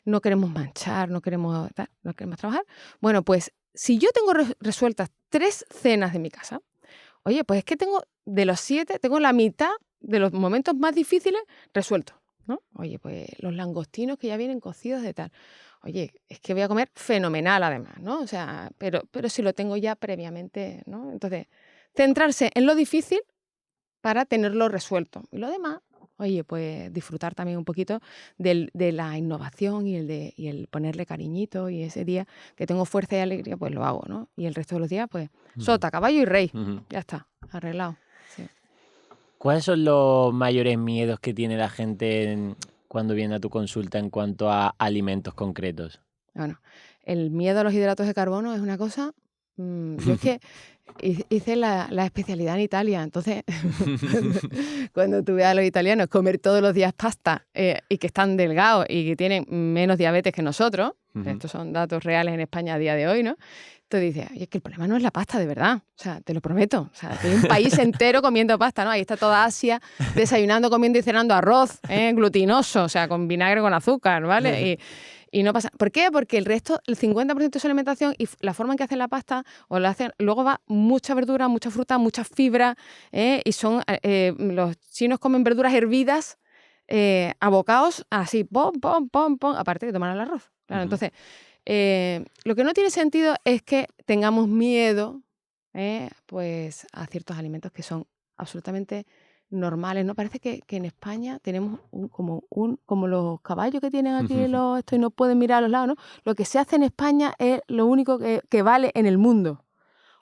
no queremos manchar, no queremos trabajar. Bueno, pues si yo tengo resueltas 3 cenas de mi casa, oye, pues es que de los 7, tengo la mitad de los momentos más difíciles resueltos, ¿no? Oye, pues los langostinos que ya vienen cocidos de tal. Oye, es que voy a comer fenomenal además, ¿no? O sea, pero si lo tengo ya previamente, ¿no? Entonces, centrarse en lo difícil para tenerlo resuelto. Y lo demás, oye, pues disfrutar también un poquito de la innovación y el ponerle cariñito, y ese día que tengo fuerza y alegría, pues lo hago, ¿no? Y el resto de los días, pues sota, caballo y rey. Ya está, arreglado. Sí. ¿Cuáles son los mayores miedos que tiene la gente cuando viene a tu consulta en cuanto a alimentos concretos? Bueno, el miedo a los hidratos de carbono es una cosa... yo es que hice la especialidad en Italia, entonces cuando tú veas a los italianos comer todos los días pasta y que están delgados y que tienen menos diabetes que nosotros, estos son datos reales en España a día de hoy, ¿no? Tú dices, oye, es que el problema no es la pasta, de verdad. O sea, te lo prometo. O sea, hay un país entero comiendo pasta, ¿no? Ahí está toda Asia desayunando, comiendo y cenando arroz, glutinoso, o sea, con vinagre con azúcar, ¿vale? Y no pasa. ¿Por qué? Porque el resto, el 50% de su alimentación y la forma en que hacen la pasta, o la hacen, luego va mucha verdura, mucha fruta, mucha fibra, y son, los chinos comen verduras hervidas, a bocados, así, pom, pom, pom, pom, aparte de tomar el arroz. Claro, entonces, lo que no tiene sentido es que tengamos miedo, pues, a ciertos alimentos que son absolutamente normales, ¿no? Parece que en España tenemos como los caballos que tienen aquí esto y no pueden mirar a los lados, ¿no? Lo que se hace en España es lo único que vale en el mundo.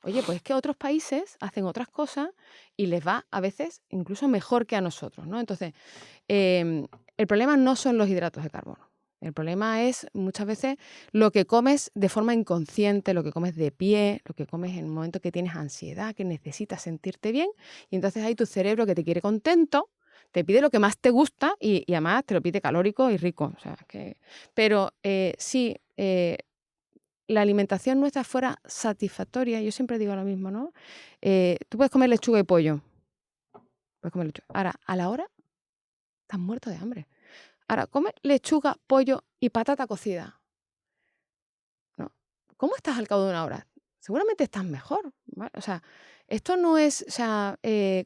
Oye, pues es que otros países hacen otras cosas y les va a veces incluso mejor que a nosotros, ¿no? Entonces, el problema no son los hidratos de carbono. El problema es muchas veces lo que comes de forma inconsciente, lo que comes de pie, lo que comes en el momento que tienes ansiedad, que necesitas sentirte bien. Y entonces hay tu cerebro que te quiere contento, te pide lo que más te gusta y además te lo pide calórico y rico. O sea, pero sí, la alimentación nuestra fuera satisfactoria, yo siempre digo lo mismo, ¿no? Tú puedes comer lechuga y pollo. Puedes comer lechuga. Ahora, a la hora, estás muerto de hambre. Ahora, come lechuga, pollo y patata cocida, ¿no? ¿Cómo estás al cabo de una hora? Seguramente estás mejor, ¿vale? O sea, esto no es, o sea,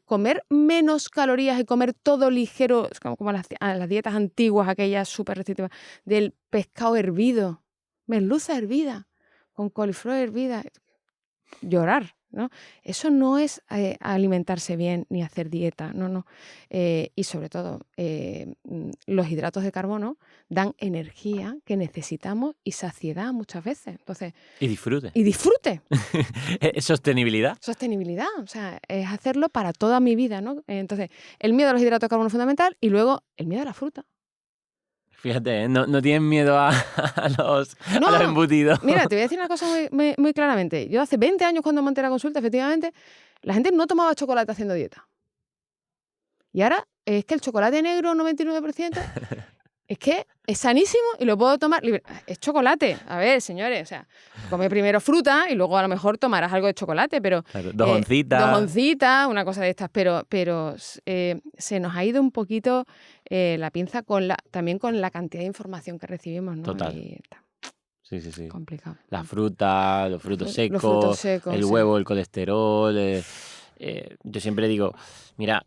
comer menos calorías y comer todo ligero, es como a las dietas antiguas, aquellas súper restrictivas, del pescado hervido, merluza hervida, con coliflor hervida, llorar, ¿no? Eso no es alimentarse bien ni hacer dieta, no, no. Y sobre todo, los hidratos de carbono dan energía que necesitamos y saciedad muchas veces. Entonces, Y disfrute. y disfrute, Sostenibilidad. sostenibilidad, o sea, es hacerlo para toda mi vida, ¿no? Entonces, el miedo a los hidratos de carbono es fundamental y luego el miedo a la fruta. Fíjate, ¿eh? No tienen miedo a los No, embutidos. mira, te voy a decir una cosa muy claramente. Yo hace 20 años cuando monté la consulta, efectivamente, la gente no tomaba chocolate haciendo dieta. Y ahora es que el chocolate negro, 99%, es que es sanísimo y lo puedo tomar libre. Es chocolate. A ver, señores, o sea, come primero fruta y luego a lo mejor tomarás algo de chocolate, pero... Claro, 2 oncitas. 2 oncitas, una cosa de estas, pero se nos ha ido un poquito la pinza también con la cantidad de información que recibimos, ¿no? Total. Y está Sí. complicado. La fruta, los frutos Los frutos secos, secos, el sí. huevo, el colesterol. Yo siempre digo, mira,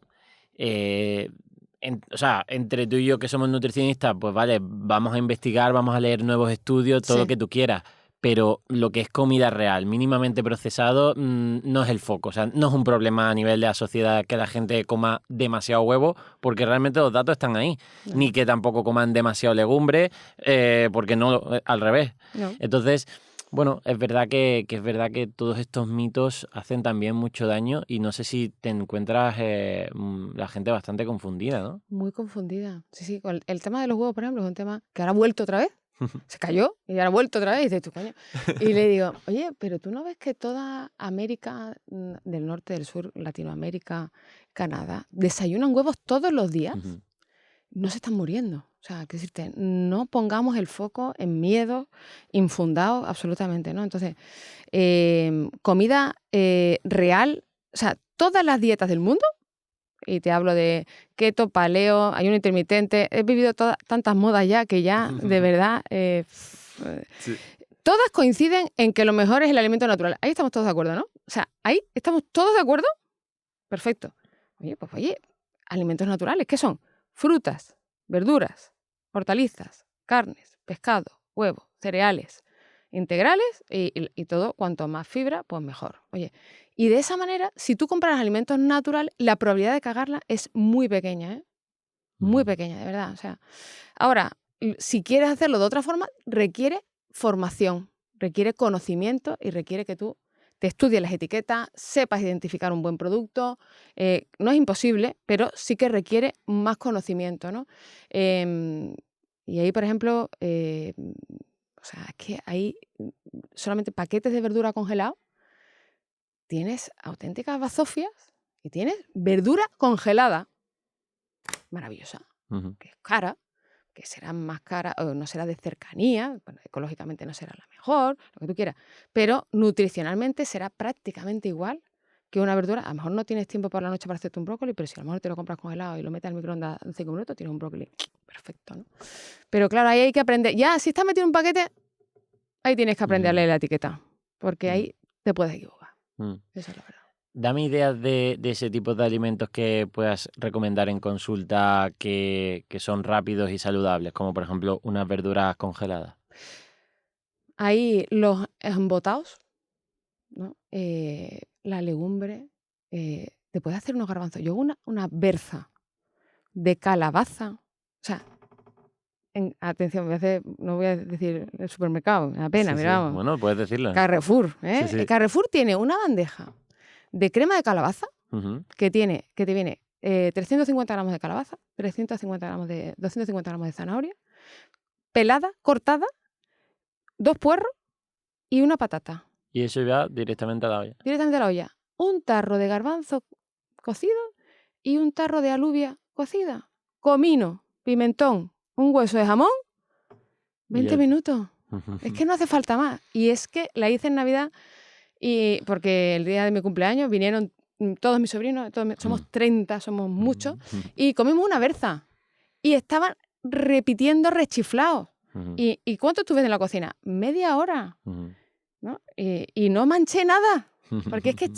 o sea, entre tú y yo que somos nutricionistas, pues vale, vamos a investigar, vamos a leer nuevos estudios, todo lo Sí. que tú quieras. Pero lo que es comida real, mínimamente procesado, no es el foco. O sea, no es un problema a nivel de la sociedad que la gente coma demasiado huevo, porque realmente los datos están ahí. No. Ni que tampoco coman demasiado legumbre, porque no, al revés. No. Entonces, bueno, es verdad que todos estos mitos hacen también mucho daño y no sé si te encuentras la gente bastante confundida, ¿no? Muy confundida. Sí, con el tema de los huevos, por ejemplo, es un tema que ahora ha vuelto otra vez. Se cayó y ahora ha vuelto otra vez. Y dices tú, coño. Y le digo, oye, pero tú no ves que toda América del norte, del sur, Latinoamérica, Canadá, desayunan huevos todos los días. Ujú. No se están muriendo. O sea, quiero decirte, no pongamos el foco en miedos infundados absolutamente, ¿no? Entonces, comida real, o sea, todas las dietas del mundo, y te hablo de keto, paleo, ayuno intermitente, he vivido tantas modas ya que ya, de verdad, Sí. todas coinciden en que lo mejor es el alimento natural. Ahí estamos todos de acuerdo, ¿no? O sea, ahí estamos todos de acuerdo. Perfecto. Oye, alimentos naturales, ¿qué son? Frutas, verduras, hortalizas, carnes, pescado, huevos, cereales, integrales y todo, cuanto más fibra, pues mejor. Oye, y de esa manera, si tú compras alimentos naturales, la probabilidad de cagarla es muy pequeña, ¿eh? Muy Ujú. pequeña, de verdad. O sea, ahora, si quieres hacerlo de otra forma, requiere formación, requiere conocimiento y requiere que tú te estudies las etiquetas, sepas identificar un buen producto. No es imposible, pero sí que requiere más conocimiento, ¿no? Y ahí, por ejemplo, o sea, es que hay solamente paquetes de verdura congelado, tienes auténticas bazofias y tienes verdura congelada. Maravillosa, Ujú. que es cara, que será más cara, o no será de cercanía, bueno, ecológicamente no será la mejor, lo que tú quieras, pero nutricionalmente será prácticamente igual que una verdura, a lo mejor no tienes tiempo por la noche para hacerte un brócoli, pero si a lo mejor te lo compras congelado y lo metes al microondas en 5 minutos, tienes un brócoli perfecto, ¿no? Pero claro, ahí hay que aprender. Ya, si estás metido en un paquete, ahí tienes que aprender a leer la etiqueta, porque ahí te puedes equivocar. Eso es la verdad. Dame ideas de ese tipo de alimentos que puedas recomendar en consulta que son rápidos y saludables, como por ejemplo unas verduras congeladas. Ahí los embotados, ¿no? La legumbre, te puedes hacer unos garbanzos. Yo hago una berza de calabaza, o sea, atención, no voy a decir el supermercado, me da pena, Sí, pero sí. vamos. Bueno, puedes decirlo. Carrefour, ¿eh? Sí, sí. Carrefour tiene una bandeja de crema de calabaza que te viene 350 gramos de calabaza, 250 gramos de zanahoria, pelada, cortada, 2 puerros y una patata. Y eso va directamente a la olla. Directamente a la olla. Un tarro de garbanzo cocido y un tarro de alubia cocida. Comino, pimentón, un hueso de jamón, 20 minutos. Es que no hace falta más. Y es que la hice en Navidad porque el día de mi cumpleaños vinieron todos mis sobrinos, somos 30, somos muchos, y comimos una berza. Y estaban repitiendo rechiflados. ¿Y cuánto estuve en la cocina? Media hora. ¿No? Y no manché nada. Porque es que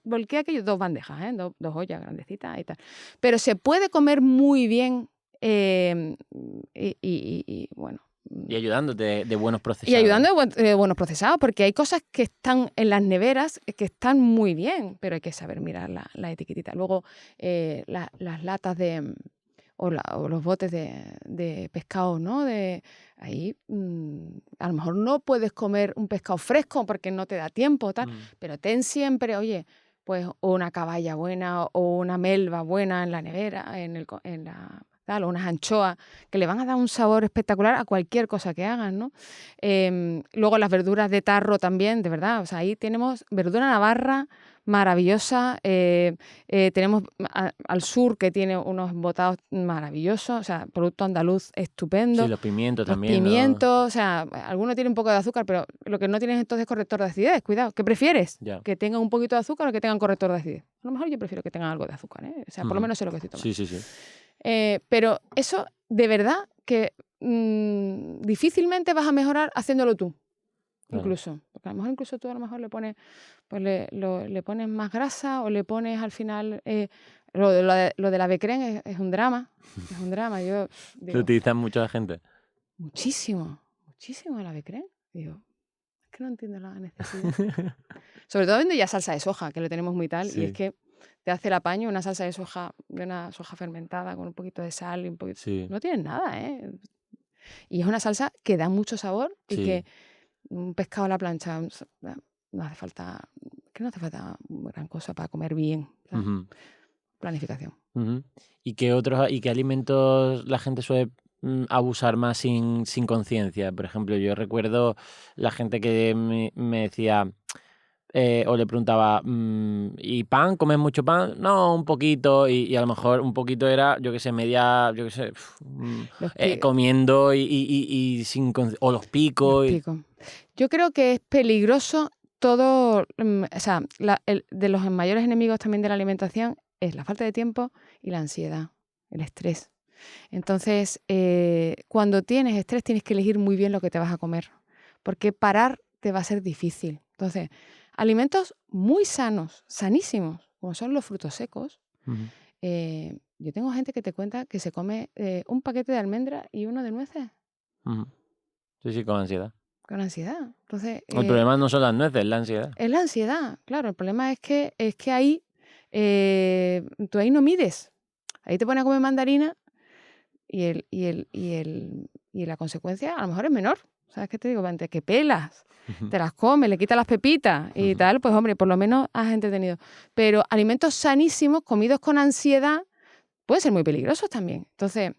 volqué aquellos 2 bandejas, dos ollas grandecitas y tal. Pero se puede comer muy bien y bueno. Y ayudándote de buenos procesados. Y ayudando de buenos procesados, porque hay cosas que están en las neveras que están muy bien, pero hay que saber mirar la etiquetita. Luego, las latas o los botes de pescado, ¿no? Ahí a lo mejor no puedes comer un pescado fresco porque no te da tiempo, tal, pero ten siempre, oye, pues una caballa buena o una melva buena en la nevera, o unas anchoas que le van a dar un sabor espectacular a cualquier cosa que hagan, ¿no? Luego las verduras de tarro también, de verdad, o sea, ahí tenemos verdura navarra maravillosa, tenemos al sur que tiene unos embotados maravillosos, o sea, producto andaluz estupendo. Sí, los pimientos también. Los pimientos, o sea, algunos tienen un poco de azúcar, pero lo que no tienes entonces es corrector de acidez, cuidado. ¿Qué prefieres? Ya. ¿Que tengan un poquito de azúcar o que tengan corrector de acidez? A lo mejor yo prefiero que tengan algo de azúcar, ¿eh? O sea, por lo menos sé lo que estoy tomando. Sí. Pero eso, de verdad, que difícilmente vas a mejorar haciéndolo tú. Incluso. Porque a lo mejor incluso tú le pones, pues le pones más grasa o le pones al final... lo de la becrén es un drama. Es un drama. Yo digo, ¿Lo utilizan mucho la gente? Muchísimo la becrén. Digo, es que no entiendo la necesidad. Sobre todo viendo ya salsa de soja, que lo tenemos muy tal, y es que te hace el apaño una salsa de una soja fermentada con un poquito de sal y un poquito... Sí. No tienes nada, ¿eh? Y es una salsa que da mucho sabor y que un pescado a la plancha no hace falta gran cosa para comer bien. Planificación. ¿Y qué alimentos la gente suele abusar más sin conciencia? Por ejemplo, yo recuerdo la gente que me decía... o le preguntaba, ¿y pan? ¿Comes mucho pan? No, un poquito. Y a lo mejor un poquito era, comiendo y sin... O los picos. Yo creo que es peligroso todo... o sea, de los mayores enemigos también de la alimentación es la falta de tiempo y la ansiedad, el estrés. Entonces, cuando tienes estrés tienes que elegir muy bien lo que te vas a comer, porque parar te va a ser difícil. Entonces... alimentos muy sanos, sanísimos, como son los frutos secos. Yo tengo gente que te cuenta que se come un paquete de almendras y uno de nueces. Sí, con ansiedad. Con ansiedad. Entonces, el problema no son las nueces, es la ansiedad. Es la ansiedad, claro. El problema es que ahí tú ahí no mides. Ahí te pones a comer mandarina y la consecuencia a lo mejor es menor. ¿Sabes qué te digo? Antes que pelas, te las comes, le quitas las pepitas y tal, pues hombre, por lo menos has entretenido. Pero alimentos sanísimos, comidos con ansiedad, pueden ser muy peligrosos también. Entonces,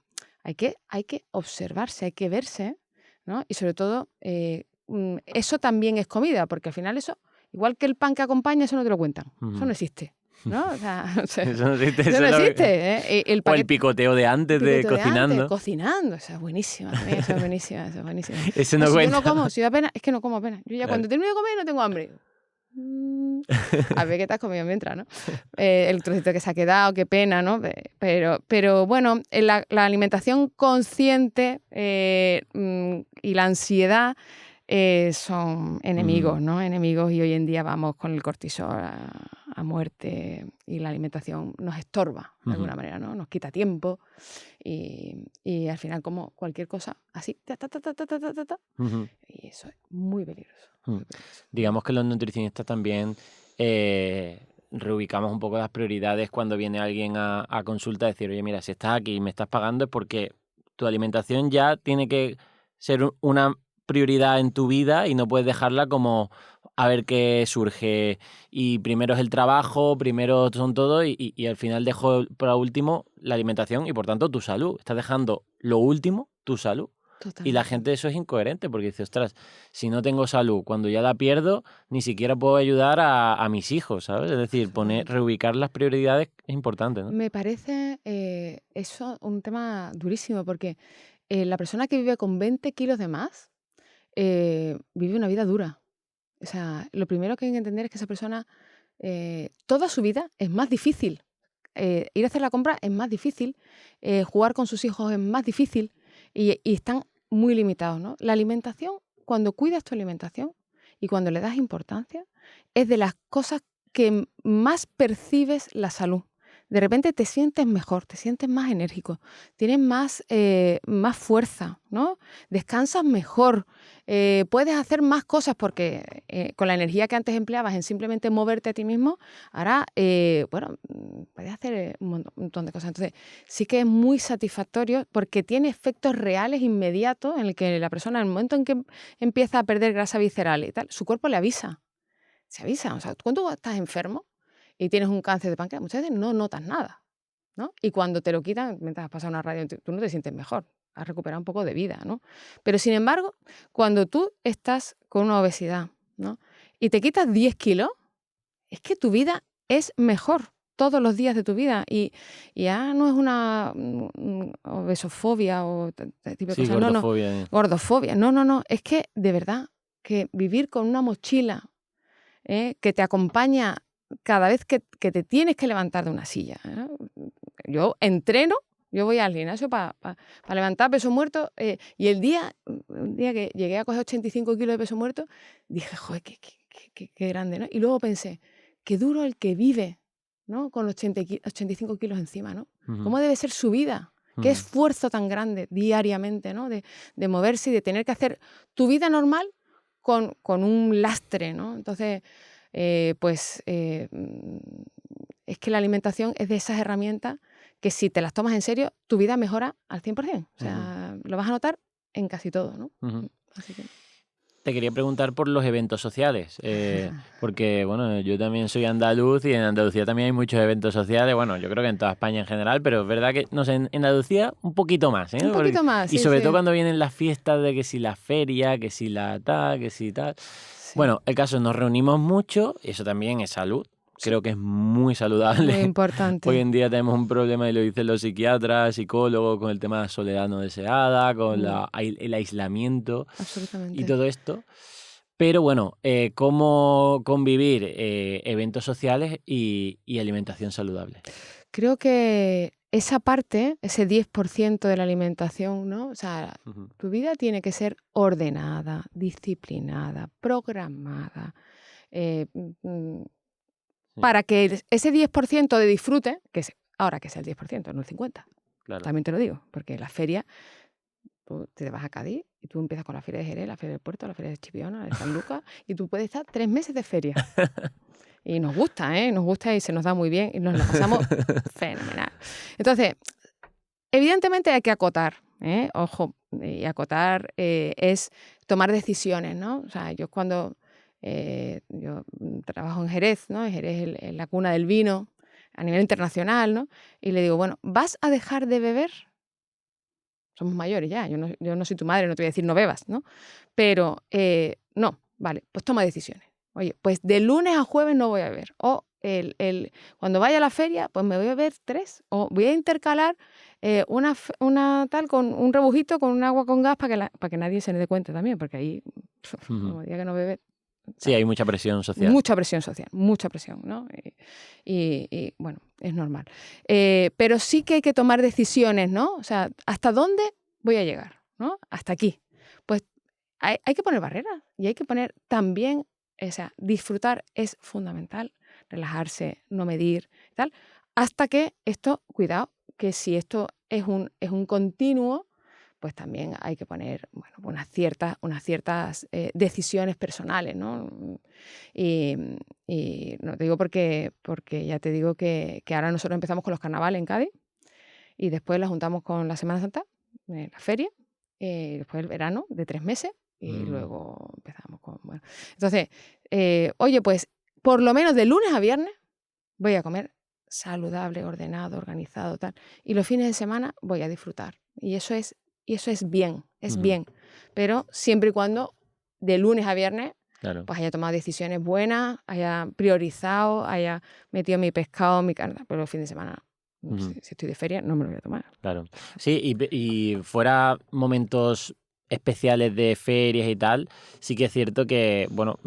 hay que observarse, hay que verse, ¿no? Y sobre todo, eso también es comida, porque al final eso, igual que el pan que acompaña, eso no te lo cuentan. Eso no existe. ¿No? O sea, eso no existe. Eso no existe. O el picoteo de antes de cocinando. Cocinando, esa es buenísima. Eso es buenísima. Eso no cuenta. Es que no como apenas. Yo ya cuando termino de comer no tengo hambre. A ver qué te has comido mientras, ¿no? El trocito que se ha quedado, qué pena, ¿no? Pero bueno, la alimentación consciente y la ansiedad son enemigos, ¿no? Enemigos, y hoy en día vamos con el cortisol a muerte, y la alimentación nos estorba de alguna manera, ¿no? Nos quita tiempo y al final, como cualquier cosa, así, y eso es muy peligroso. Muy peligroso. Digamos que los nutricionistas también reubicamos un poco las prioridades cuando viene alguien a consulta, decir, oye, mira, si estás aquí y me estás pagando es porque tu alimentación ya tiene que ser una prioridad en tu vida y no puedes dejarla como a ver qué surge. Y primero es el trabajo, primero son todo y al final dejo para último la alimentación y por tanto tu salud. Estás dejando lo último, tu salud. Y la Totalmente. gente eso es incoherente porque dice, ostras, si no tengo salud, cuando ya la pierdo, ni siquiera puedo ayudar a mis hijos, ¿sabes? Es decir, reubicar las prioridades es importante, ¿no? Me parece eso un tema durísimo, porque la persona que vive con 20 kilos de más vive una vida dura. O sea, lo primero que hay que entender es que esa persona, toda su vida es más difícil. Ir a hacer la compra es más difícil, jugar con sus hijos es más difícil, y están muy limitados, ¿no? La alimentación, cuando cuidas tu alimentación y cuando le das importancia, es de las cosas que más percibes la salud. De repente te sientes mejor, te sientes más enérgico, tienes más fuerza, ¿no? Descansas mejor, puedes hacer más cosas porque con la energía que antes empleabas en simplemente moverte a ti mismo, ahora, puedes hacer un montón de cosas. Entonces, sí que es muy satisfactorio porque tiene efectos reales inmediatos en el que la persona, en el momento en que empieza a perder grasa visceral y tal, su cuerpo le avisa. Se avisa. O sea, cuando tú estás enfermo y tienes un cáncer de páncreas, muchas veces no notas nada, ¿no? Y cuando te lo quitan, mientras has pasado una radio, tú no te sientes mejor, has recuperado un poco de vida, ¿no? Pero sin embargo, cuando tú estás con una obesidad, ¿no? Y te quitas 10 kilos, es que tu vida es mejor todos los días de tu vida, y ya no es una obesofobia o este tipo de Sí, cosas, no, no, gordofobia. gordofobia, no, no, no, es que de verdad que vivir con una mochila que te acompaña cada vez que te tienes que levantar de una silla. Yo entreno, yo voy al gimnasio para levantar peso muerto, y un día que llegué a coger 85 kilos de peso muerto, dije, joder, qué grande, ¿no? Y luego pensé, qué duro el que vive, ¿no? Con 85 kilos encima, ¿no? ¿Cómo debe ser su vida? Qué esfuerzo tan grande diariamente, ¿no? De moverse y de tener que hacer tu vida normal con un lastre, ¿no? Entonces, es que la alimentación es de esas herramientas que, si te las tomas en serio, tu vida mejora al 100%. O sea, lo vas a notar en casi todo, ¿no? Así que... Te quería preguntar por los eventos sociales, porque bueno, yo también soy andaluz y en Andalucía también hay muchos eventos sociales, bueno, yo creo que en toda España en general, pero es verdad que, no sé, en Andalucía un poquito más, ¿eh? Un poquito más, Y sí, sobre sí. todo cuando vienen las fiestas de que si la feria, que si la tal, que si tal. Sí. Bueno, el caso, nos reunimos mucho, y eso también es salud. Creo que es muy saludable. Muy importante. Hoy en día tenemos un problema, y lo dicen los psiquiatras, psicólogos, con el tema de la soledad no deseada, con el aislamiento. Absolutamente. Y todo esto. Pero bueno, ¿cómo convivir eventos sociales y alimentación saludable? Creo que esa parte, ese 10% de la alimentación, ¿no? O sea, tu vida tiene que ser ordenada, disciplinada, programada, eh, mm, para que ese 10% de disfrute, ahora que sea el 10%, no el 50%, Claro. también te lo digo, porque la feria, tú te vas a Cádiz y tú empiezas con la feria de Jerez, la feria del Puerto, la feria de Chipiona, la de San Lucas, y tú puedes estar 3 meses de feria. Y nos gusta, ¿eh? Nos gusta y se nos da muy bien y nos lo pasamos fenomenal. Entonces, evidentemente hay que acotar, ¿eh? Ojo, y acotar es tomar decisiones, ¿no? O sea, yo trabajo en Jerez, ¿no? En Jerez es la cuna del vino a nivel internacional, ¿no? Y le digo, bueno, ¿vas a dejar de beber? Somos mayores ya, yo no soy tu madre, no te voy a decir no bebas, ¿no? Pero no, vale, pues toma decisiones. Oye, pues de lunes a jueves no voy a beber. O cuando vaya a la feria, pues me voy a beber 3. O voy a intercalar una tal con un rebujito con un agua con gas para que nadie se dé cuenta también, porque ahí, como diga que no beber. Sí, hay mucha presión social. Mucha presión social, mucha presión, ¿no? Y, bueno, es normal. Pero sí que hay que tomar decisiones, ¿no? O sea, ¿hasta dónde voy a llegar? ¿No? Hasta aquí. Pues hay que poner barreras y hay que poner también, o sea, disfrutar es fundamental, relajarse, no medir, tal, hasta que esto, cuidado, que si esto es un continuo, pues también hay que poner, bueno, unas ciertas decisiones personales, ¿no? Y, y no te digo porque ya te digo que ahora nosotros empezamos con los carnavales en Cádiz y después la juntamos con la Semana Santa, la feria, y después el verano de 3 meses y luego empezamos con... Bueno. Entonces, oye, pues por lo menos de lunes a viernes voy a comer saludable, ordenado, organizado, tal. Y los fines de semana voy a disfrutar. Y eso es bien, es bien. Pero siempre y cuando de lunes a viernes Claro. pues haya tomado decisiones buenas, haya priorizado, haya metido mi pescado, mi carne. Pero los fines de semana, si estoy de feria, no me lo voy a tomar. Claro. Sí, y fuera momentos especiales de ferias y tal, sí que es cierto que, bueno,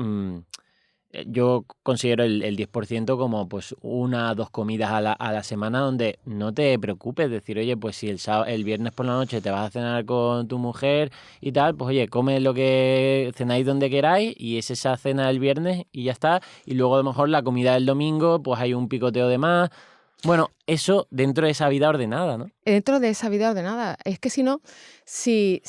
yo considero el 10% como pues 1 o 2 comidas a la semana donde no te preocupes, decir, oye, pues si el viernes por la noche te vas a cenar con tu mujer y tal, pues oye, come lo que cenáis donde queráis y es esa cena del viernes y ya está. Y luego a lo mejor la comida del domingo, pues hay un picoteo de más. Bueno, eso dentro de esa vida ordenada, ¿no? Dentro de esa vida ordenada. Es que si no, si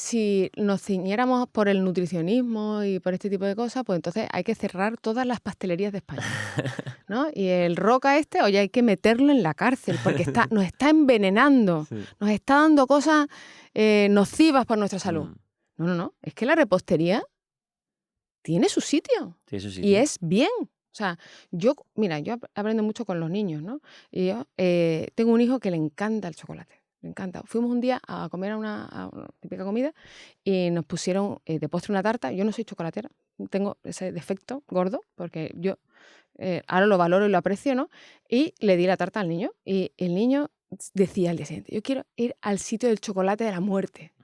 nos ciñéramos por el nutricionismo y por este tipo de cosas, pues entonces hay que cerrar todas las pastelerías de España, ¿no? Y el Roca oye, hay que meterlo en la cárcel porque nos está envenenando, Sí. nos está dando cosas nocivas para nuestra salud. No. Es que la repostería tiene su sitio. Sí, eso sí. Y es bien. O sea, yo aprendo mucho con los niños, ¿no? Y yo tengo un hijo que le encanta el chocolate. Le encanta. Fuimos un día a comer a una típica comida y nos pusieron de postre una tarta. Yo no soy chocolatera, tengo ese defecto gordo porque yo ahora lo valoro y lo aprecio, ¿no? Y le di la tarta al niño y el niño decía al día siguiente, yo quiero ir al sitio del chocolate de la muerte.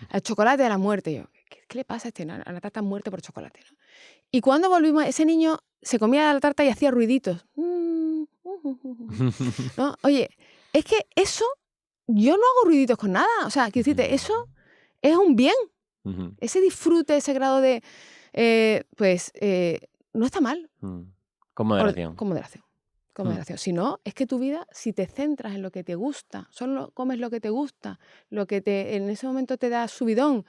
Al chocolate de la muerte. Y yo, ¿qué le pasa a este? A la tarta muerte por chocolate, ¿no? Y cuando volvimos, ese niño se comía la tarta y hacía ruiditos. ¿No? Oye, es que eso, yo no hago ruiditos con nada. O sea, quiero decirte, eso es un bien. Ese disfrute, ese grado de, no está mal. Con moderación. Con moderación. Con moderación. Si no, es que tu vida, si te centras en lo que te gusta, solo comes lo que te gusta, lo que en ese momento te da subidón,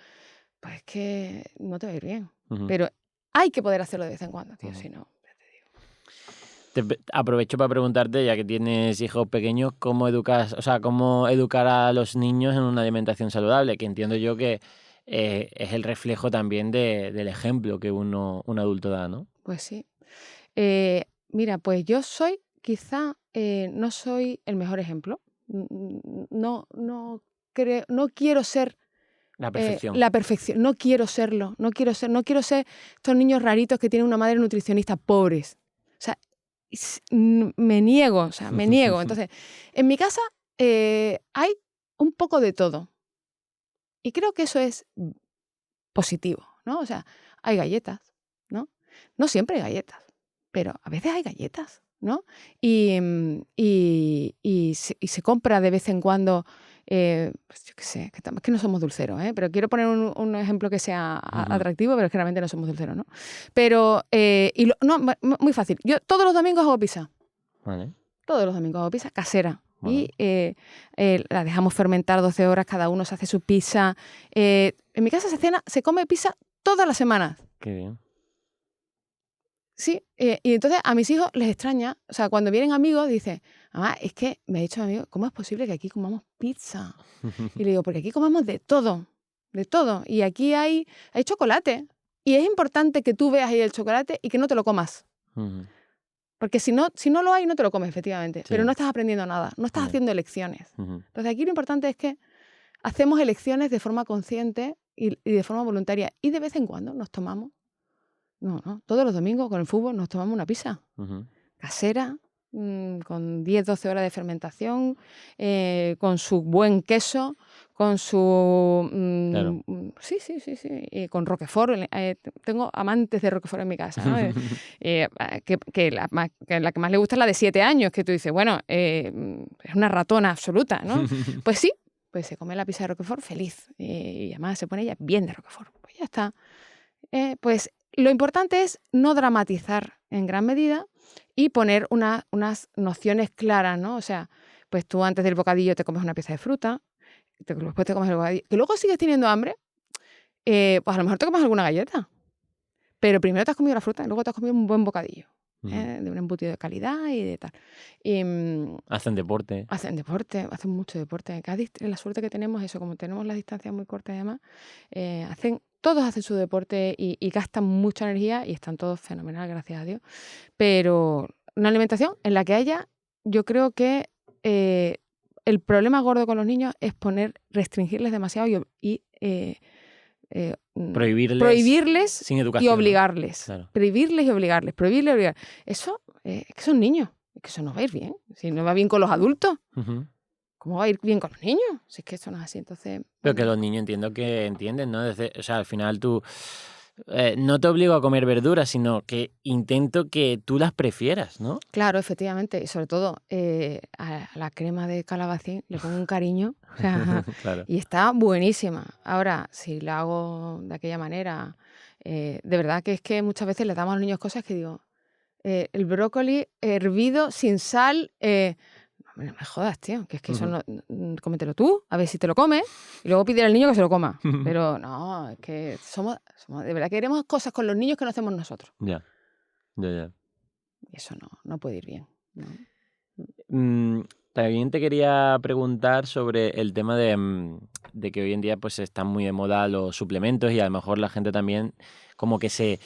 pues es que no te va a ir bien. Pero hay que poder hacerlo de vez en cuando, tío, si no, ya te digo. Aprovecho para preguntarte, ya que tienes hijos pequeños, cómo educar a los niños en una alimentación saludable, que entiendo yo que es el reflejo también del ejemplo que un adulto da, ¿no? Pues sí. Mira, pues yo quizá no soy el mejor ejemplo. No quiero ser La perfección. la perfección. No quiero serlo. No quiero ser estos niños raritos que tienen una madre nutricionista pobres. O sea, me niego. Entonces, en mi casa hay un poco de todo. Y creo que eso es positivo, ¿no? O sea, hay galletas, ¿no? No siempre hay galletas, pero a veces hay galletas, ¿no? Y se compra de vez en cuando, pues yo qué sé, es que no somos dulceros, pero quiero poner un ejemplo que sea atractivo, pero es que realmente no somos dulceros, ¿no? Pero, muy fácil. Yo todos los domingos hago pizza. Vale. Todos los domingos hago pizza casera. Vale. Y la dejamos fermentar 12 horas, cada uno se hace su pizza. En mi casa se come pizza todas las semanas. Qué bien. Sí, y entonces a mis hijos les extraña, o sea, cuando vienen amigos, dicen, mamá, es que me ha dicho mi amigo, ¿cómo es posible que aquí comamos pizza? Y le digo, porque aquí comemos de todo, y aquí hay chocolate, y es importante que tú veas ahí el chocolate y que no te lo comas. Porque si no lo hay, no te lo comes, efectivamente, Sí. pero no estás aprendiendo nada, no estás Bien. haciendo elecciones. Entonces aquí lo importante es que hacemos elecciones de forma consciente y de forma voluntaria, y de vez en cuando nos tomamos. No, todos los domingos con el fútbol nos tomamos una pizza casera, con 10-12 horas de fermentación, con su buen queso, con su... Claro. Sí, con Roquefort. Tengo amantes de Roquefort en mi casa, ¿no? Que la que más le gusta es la de 7 años, que tú dices, bueno, es una ratona absoluta, ¿no? Pues sí, pues se come la pizza de Roquefort feliz. Y además se pone ella bien de Roquefort. Pues ya está. Pues lo importante es no dramatizar en gran medida y poner unas nociones claras, ¿no? O sea, pues tú antes del bocadillo te comes una pieza de fruta, después te comes el bocadillo, que luego sigues teniendo hambre, pues a lo mejor te comes alguna galleta, pero primero te has comido la fruta y luego te has comido un buen bocadillo, de un embutido de calidad y de tal. Y, Hacen deporte. hacen deporte, hacen mucho deporte. En Cádiz, la suerte que tenemos, eso, como tenemos las distancias muy cortas y demás, todos hacen su deporte y gastan mucha energía y están todos fenomenal, gracias a Dios. Pero una alimentación en la que haya, yo creo que el problema gordo con los niños es restringirles demasiado y prohibirles sin y educación, ¿no? obligarles. Claro. Prohibirles y obligarles. Eso, es que son niños. Es que eso no va a ir bien. Si no va bien con los adultos, Ujú. ¿cómo va a ir bien con los niños? Si es que eso no es así. Entonces, Pero que los niños entiendo que entienden, ¿no? O sea, al final tú no te obligo a comer verduras, sino que intento que tú las prefieras, ¿no? claro, efectivamente. Y sobre todo, a la crema de calabacín le pongo un cariño. O sea, Claro. y está buenísima. Ahora, si la hago de aquella manera, de verdad que es que muchas veces le damos a los niños cosas que digo, el brócoli hervido sin sal, no me jodas, tío, que es que eso Ujú. no, cómetelo tú, a ver si te lo comes, y luego pide al niño que se lo coma. Pero no, es que de verdad que queremos cosas con los niños que no hacemos nosotros. Ya, ya. Y eso no puede ir bien, ¿no? Mm, También te quería preguntar sobre el tema de que hoy en día pues están muy de moda los suplementos y a lo mejor la gente también como que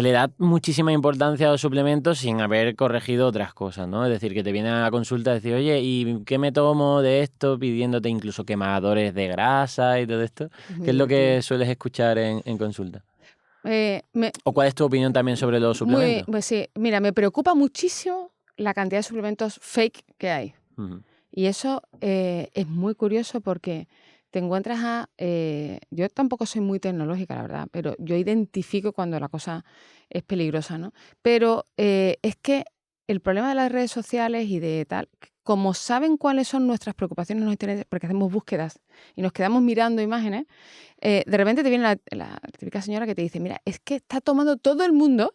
le da muchísima importancia a los suplementos sin haber corregido otras cosas, ¿no? Es decir, que te vienen a la consulta a decir, oye, ¿y qué me tomo de esto? Pidiéndote incluso quemadores de grasa y todo esto. Es muy ¿Qué es lo divertido. que sueles escuchar en consulta? Me, ¿O cuál es tu opinión también sobre los suplementos? pues sí, mira, me preocupa muchísimo la cantidad de suplementos fake que hay. Ujú. Y eso es muy curioso porque te encuentras yo tampoco soy muy tecnológica, la verdad, pero yo identifico cuando la cosa es peligrosa, ¿no? Pero es que el problema de las redes sociales y de tal, como saben cuáles son nuestras preocupaciones, porque hacemos búsquedas y nos quedamos mirando imágenes, de repente te viene la típica señora que te dice, mira, es que está tomando todo el mundo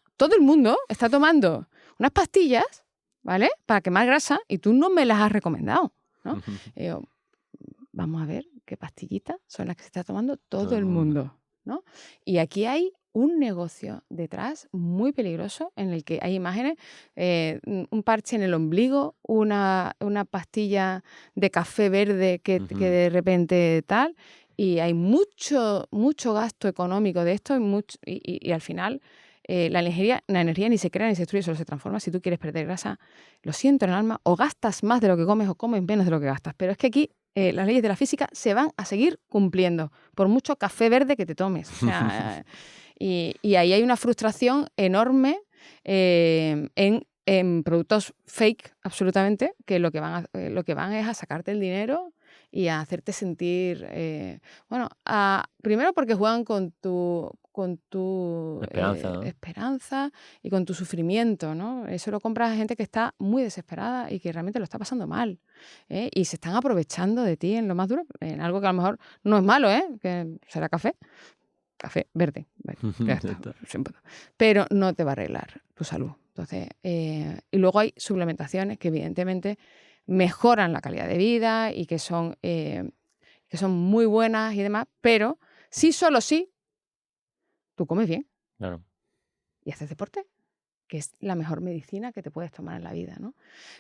está tomando unas pastillas, ¿vale? Para quemar grasa y tú no me las has recomendado, ¿no? Y digo, vamos a ver qué pastillitas son las que se está tomando todo el mundo, ¿no? Y aquí hay un negocio detrás muy peligroso en el que hay imágenes, un parche en el ombligo, una pastilla de café verde que Ujú. de repente tal, y hay mucho gasto económico de esto y al final la energía ni se crea ni se destruye, solo se transforma. Si tú quieres perder grasa, lo siento en el alma, o gastas más de lo que comes o comes menos de lo que gastas. Pero es que aquí las leyes de la física se van a seguir cumpliendo, por mucho café verde que te tomes. O sea, y ahí hay una frustración enorme en productos fake, absolutamente, que lo que van es a sacarte el dinero y a hacerte sentir, primero porque juegan con tu Esperanza, ¿no? esperanza y con tu sufrimiento, ¿no? Eso lo compras a gente que está muy desesperada y que realmente lo está pasando mal, ¿eh? Y se están aprovechando de ti en lo más duro, en algo que a lo mejor no es malo, ¿eh? Que será café verde, vale, ya Ya está, está. pero no te va a arreglar tu salud. Entonces, y luego hay suplementaciones que evidentemente mejoran la calidad de vida y que son muy buenas y demás, pero solo sí, tú comes bien Claro. y haces deporte, que es la mejor medicina que te puedes tomar en la vida, ¿no?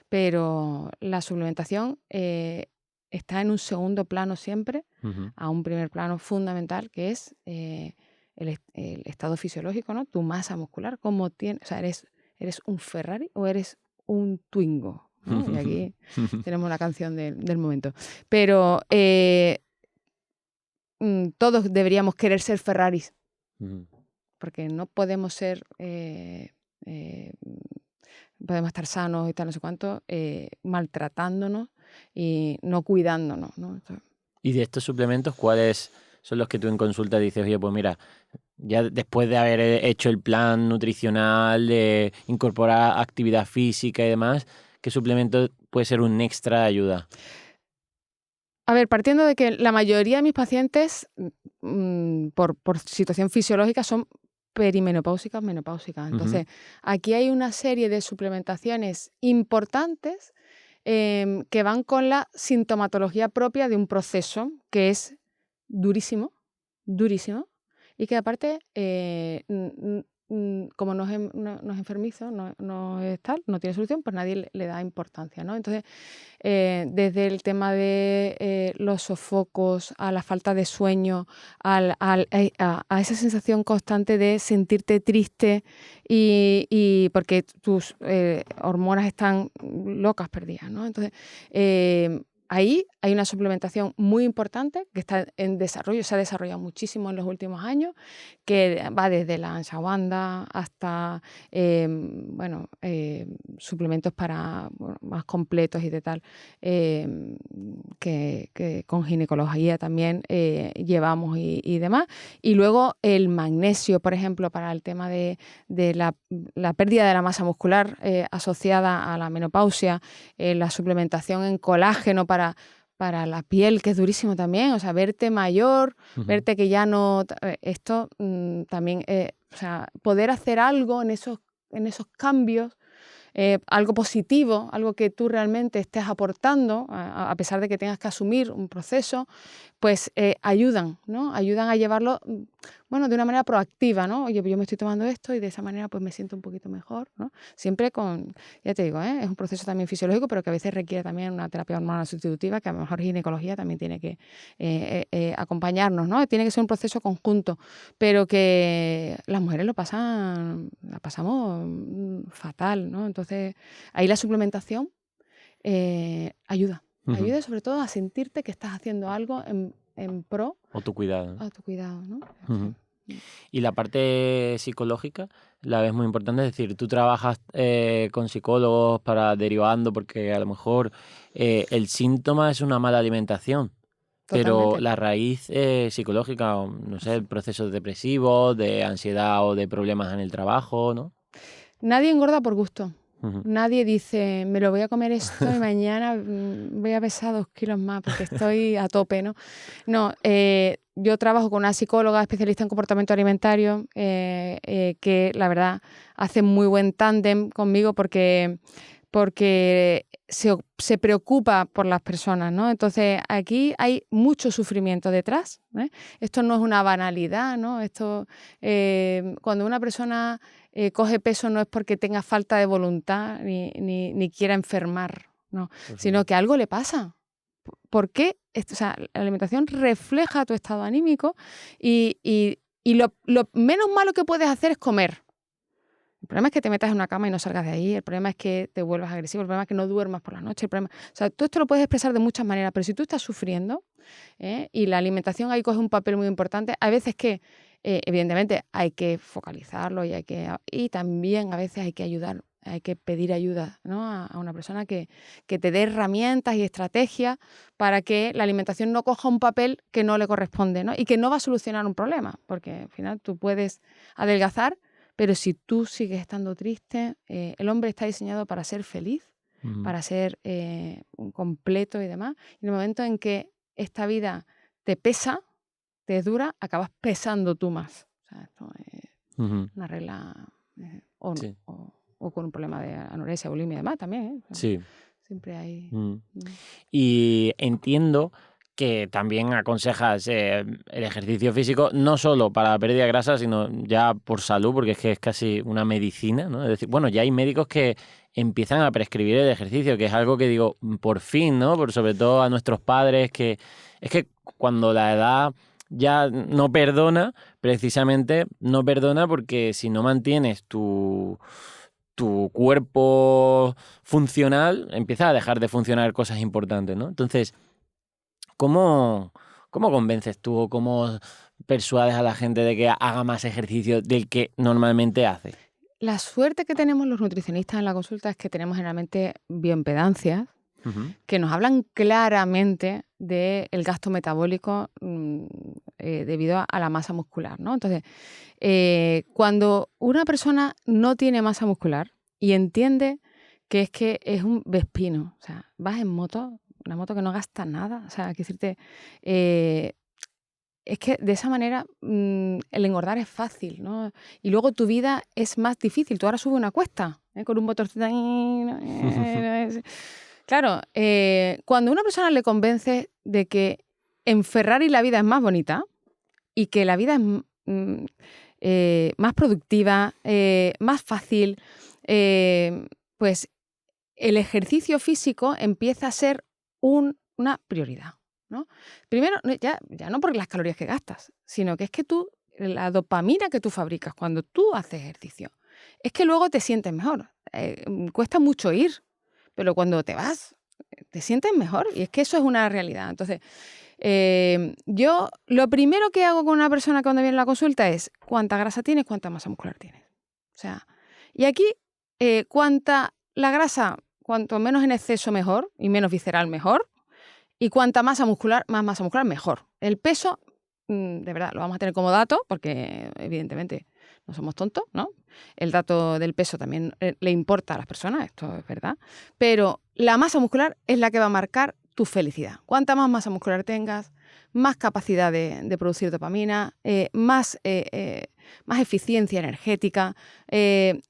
Pero la suplementación está en un segundo plano siempre, Ujú. a un primer plano fundamental, que es el estado fisiológico, ¿no? Tu masa muscular, cómo tienes, o sea, ¿eres un Ferrari o eres un Twingo? ¿No? Y aquí tenemos la canción del momento. Pero todos deberíamos querer ser Ferraris, Ujú. porque no podemos ser podemos estar sanos y tal, no sé cuánto, maltratándonos y no cuidándonos, ¿no? Y de estos suplementos, ¿cuáles son los que tú en consulta dices, oye, pues mira, ya después de haber hecho el plan nutricional, de incorporar actividad física y demás, qué suplemento puede ser un extra de ayuda? A ver, partiendo de que la mayoría de mis pacientes, por situación fisiológica, son perimenopáusicas, menopáusicas. Ujú. Entonces, aquí hay una serie de suplementaciones importantes que van con la sintomatología propia de un proceso que es durísimo, durísimo, y que aparte, como no es enfermizo, no es tal, no tiene solución, pues nadie le da importancia, ¿no? Entonces, desde el tema de los sofocos, a la falta de sueño, a esa sensación constante de sentirte triste y porque tus hormonas están locas, perdidas, ¿no? Entonces, ahí hay una suplementación muy importante que está en desarrollo, se ha desarrollado muchísimo en los últimos años, que va desde la ashwagandha hasta bueno, suplementos para más completos y de tal, que con ginecología también llevamos y demás. Y luego el magnesio, por ejemplo, para el tema de la pérdida de la masa muscular asociada a la menopausia, la suplementación en colágeno para la piel, que es durísimo también, o sea, verte mayor, Ujú. verte que ya no... esto también, o sea, poder hacer algo en esos cambios, algo positivo, algo que tú realmente estés aportando, a pesar de que tengas que asumir un proceso, pues ayudan, ¿no? Ayudan a llevarlo, bueno, de una manera proactiva, ¿no? Oye, pues yo me estoy tomando esto y de esa manera pues me siento un poquito mejor, ¿no? Siempre ya te digo, es un proceso también fisiológico, pero que a veces requiere también una terapia hormonal sustitutiva, que a lo mejor ginecología también tiene que acompañarnos, ¿no? Tiene que ser un proceso conjunto, pero que las mujeres la pasamos fatal, ¿no? Entonces, ahí la suplementación ayuda. Ujú. Ayuda sobre todo a sentirte que estás haciendo algo en pro Autocuidado, ¿no? a tu cuidado, ¿no? Sí. Ujú. Y la parte psicológica la ves muy importante, es decir, tú trabajas con psicólogos para derivando porque a lo mejor el síntoma es una mala alimentación, pero Totalmente. la raíz psicológica, o, no sé, Abso- procesos depresivos, de ansiedad o de problemas en el trabajo, ¿no? Nadie engorda por gusto. Ujú. Nadie dice, me lo voy a comer esto y mañana voy a pesar 2 kilos más porque estoy a tope, ¿no? No, yo trabajo con una psicóloga especialista en comportamiento alimentario que la verdad hace muy buen tándem conmigo porque se preocupa por las personas, ¿no? Entonces, aquí hay mucho sufrimiento detrás, ¿eh? Esto no es una banalidad, ¿no? Esto, cuando una persona coge peso no es porque tenga falta de voluntad ni quiera enfermar, no, Por sino supuesto. que algo le pasa. ¿Por qué? O sea, la alimentación refleja tu estado anímico y lo menos malo que puedes hacer es comer. El problema es que te metas en una cama y no salgas de ahí, el problema es que te vuelvas agresivo, el problema es que no duermas por la noche, o sea, todo esto lo puedes expresar de muchas maneras, pero si tú estás sufriendo, y la alimentación ahí coge un papel muy importante, hay veces que, evidentemente, hay que focalizarlo y también a veces hay que ayudar, hay que pedir ayuda, ¿no? a una persona que te dé herramientas y estrategias para que la alimentación no coja un papel que no le corresponde, ¿no? Y que no va a solucionar un problema, porque al final tú puedes adelgazar, pero si tú sigues estando triste, el hombre está diseñado para ser feliz, Ujú. para ser un completo y demás. Y en el momento en que esta vida te pesa, te es dura, acabas pesando tú más. O sea, esto es Ujú. una regla, o, Sí, o con un problema de anorexia, bulimia y demás también, ¿eh? O sea, sí. siempre hay... Mm. mm. Y entiendo que también aconsejas el ejercicio físico no solo para la pérdida de grasa, sino ya por salud, porque es que es casi una medicina, ¿no? Es decir, bueno, ya hay médicos que empiezan a prescribir el ejercicio, que es algo que digo, por fin, ¿no? Por sobre todo a nuestros padres, que es que cuando la edad ya no perdona, precisamente no perdona porque si no mantienes tu cuerpo funcional, empieza a dejar de funcionar cosas importantes, ¿no? Entonces, ¿cómo, cómo convences tú o cómo persuades a la gente de que haga más ejercicio del que normalmente hace? la suerte que tenemos los nutricionistas en la consulta es que tenemos generalmente bioimpedancias que nos hablan claramente del gasto metabólico debido a la masa muscular, ¿no? Entonces, cuando una persona no tiene masa muscular y entiende que es un vespino, o sea, vas en moto, una moto que no gasta nada, o sea, quiero decirte, es que de esa manera el engordar es fácil, ¿no? Y luego tu vida es más difícil. Tú ahora subes una cuesta con un motorcito. Claro, cuando a una persona le convence de que en Ferrari la vida es más bonita y que la vida es más productiva, más fácil, pues el ejercicio físico empieza a ser una prioridad, ¿no? Primero, ya no por las calorías que gastas, sino que es que la dopamina que tú fabricas cuando tú haces ejercicio, es que luego te sientes mejor. Cuesta mucho ir, pero cuando te vas, te sientes mejor y es que eso es una realidad. Entonces, yo lo primero que hago con una persona cuando viene a la consulta es cuánta grasa tienes, cuánta masa muscular tienes. O sea, y aquí, la grasa, cuanto menos en exceso mejor y menos visceral mejor, y cuanta masa muscular, más masa muscular mejor. El peso, de verdad, lo vamos a tener como dato porque evidentemente no somos tontos, ¿no? El dato del peso también le importa a las personas, esto es verdad, pero la masa muscular es la que va a marcar tu felicidad. Cuanta más masa muscular tengas, más capacidad de producir dopamina, más eficiencia energética,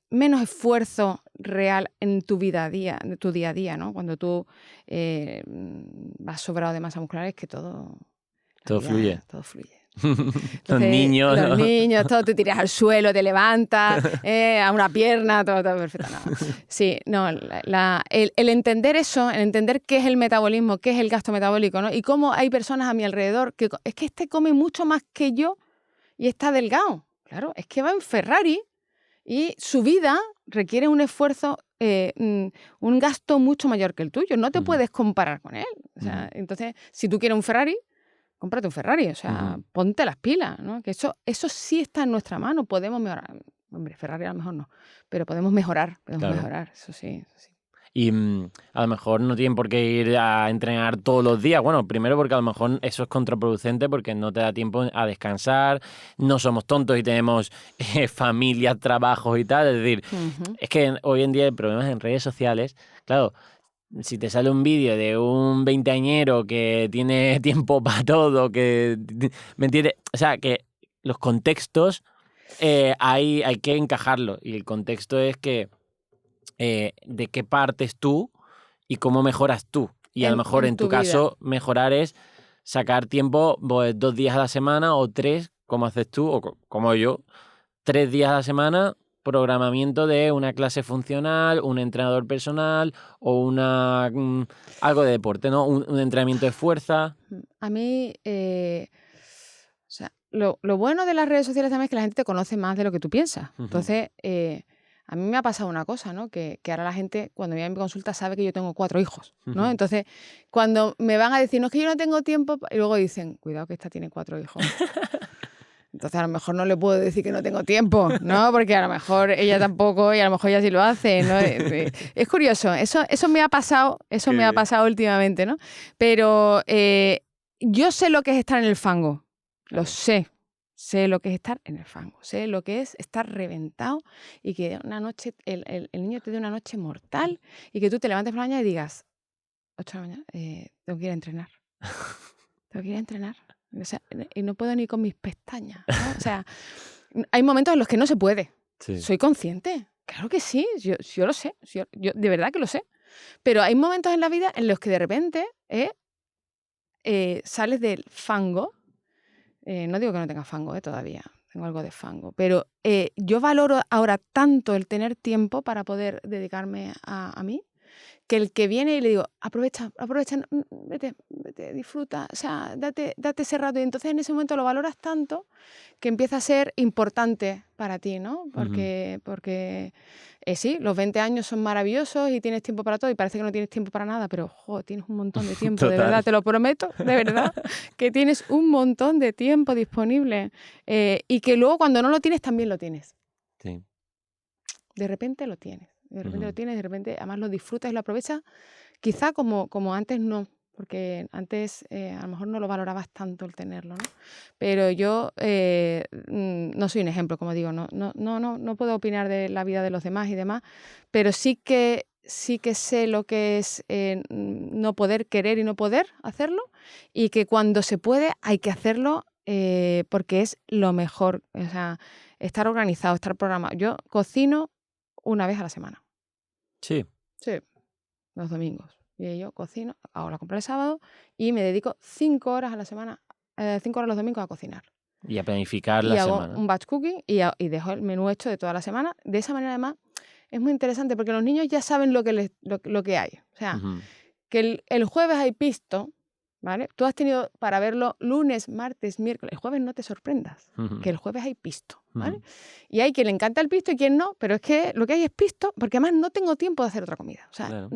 menos esfuerzo real en tu vida a día, ¿no? Cuando tú vas sobrado de masa muscular es que todo fluye. Todo fluye. Entonces, Los niños, todo, te tiras al suelo, te levantas, a una pierna, todo perfecto. No. Sí, no, el entender eso, el entender qué es el metabolismo, qué es el gasto metabólico, ¿no? Y cómo hay personas a mi alrededor que es que este come mucho más que yo y está delgado. Claro, es que va en Ferrari y su vida requiere un esfuerzo, un gasto mucho mayor que el tuyo. No te puedes comparar con él. O sea, entonces, si tú quieres un Ferrari, cómprate un Ferrari, o sea, ponte las pilas, ¿no? Que eso sí está en nuestra mano, podemos mejorar. Hombre, Ferrari a lo mejor no, pero podemos mejorar, eso sí. Y a lo mejor no tienen por qué ir a entrenar todos los días. Bueno, primero porque a lo mejor eso es contraproducente porque no te da tiempo a descansar, no somos tontos y tenemos familias, trabajos y tal. Es decir, es que hoy en día hay problemas en redes sociales. Claro, si te sale un vídeo de un veinteañero que tiene tiempo para todo, que... ¿Me entiendes? O sea, que los contextos hay que encajarlos. Y el contexto es que de qué partes tú y cómo mejoras tú. Y a lo mejor en tu caso mejorar es sacar tiempo pues, 2 días a la semana o 3, como haces tú o como yo, 3 días a la semana, programamiento de una clase funcional, un entrenador personal o algo de deporte, ¿no? Un entrenamiento de fuerza. A mí, o sea, lo bueno de las redes sociales también es que la gente te conoce más de lo que tú piensas. Entonces, a mí me ha pasado una cosa, ¿no? Que ahora la gente, cuando viene a mi consulta, sabe que yo tengo 4 hijos, ¿no? Entonces, cuando me van a decir, no, es que yo no tengo tiempo, y luego dicen, cuidado que esta tiene 4 hijos. Entonces, a lo mejor no le puedo decir que no tengo tiempo, ¿no? Porque a lo mejor ella tampoco y a lo mejor ella sí lo hace, ¿no? Es curioso, eso me ha pasado, me ha pasado últimamente, ¿no? Pero yo sé lo que es estar en el fango, lo sé. Sé lo que es estar en el fango, sé lo que es estar reventado y que una noche el niño te dé una noche mortal y que tú te levantes por la mañana y digas, 8 de la mañana, tengo que ir a entrenar. Tengo que ir a entrenar. O sea, y no puedo ni con mis pestañas, ¿no? O sea, hay momentos en los que no se puede. Sí. Soy consciente. Claro que sí, yo lo sé. Yo de verdad que lo sé. Pero hay momentos en la vida en los que de repente sales del fango. No digo que no tenga fango todavía, tengo algo de fango, pero yo valoro ahora tanto el tener tiempo para poder dedicarme a mí, que el que viene y le digo, aprovecha, vete, disfruta, o sea, date ese rato. Y entonces en ese momento lo valoras tanto que empieza a ser importante para ti, ¿no? Porque sí, los 20 años son maravillosos y tienes tiempo para todo y parece que no tienes tiempo para nada, pero tienes un montón de tiempo, de verdad, te lo prometo, de verdad, que tienes un montón de tiempo disponible y que luego cuando no lo tienes también lo tienes. Sí. de repente lo tienes. De repente Ujú. lo tienes, de repente además lo disfrutas y lo aprovechas. Quizá como antes no, porque antes a lo mejor no lo valorabas tanto el tenerlo, ¿no? Pero yo no soy un ejemplo, como digo, no puedo opinar de la vida de los demás y demás, pero sí que sé lo que es no poder querer y no poder hacerlo, y que cuando se puede hay que hacerlo porque es lo mejor. O sea, estar organizado, estar programado. Yo cocino una vez a la semana. Sí. Sí, los domingos. Y yo cocino, hago la compra el sábado y me dedico 5 horas a la semana, 5 horas los domingos a cocinar. Y a planificar Y la hago semana. un batch cooking y dejo el menú hecho de toda la semana. De esa manera, además, es muy interesante porque los niños ya saben lo que hay. O sea, Ujú. que el jueves hay pisto, ¿vale? Tú has tenido para verlo lunes, martes, miércoles. El jueves no te sorprendas, Ujú. que el jueves hay pisto, ¿vale? Ujú. Y hay quien le encanta el pisto y quien no, pero es que lo que hay es pisto, porque además no tengo tiempo de hacer otra comida. O sea, Claro.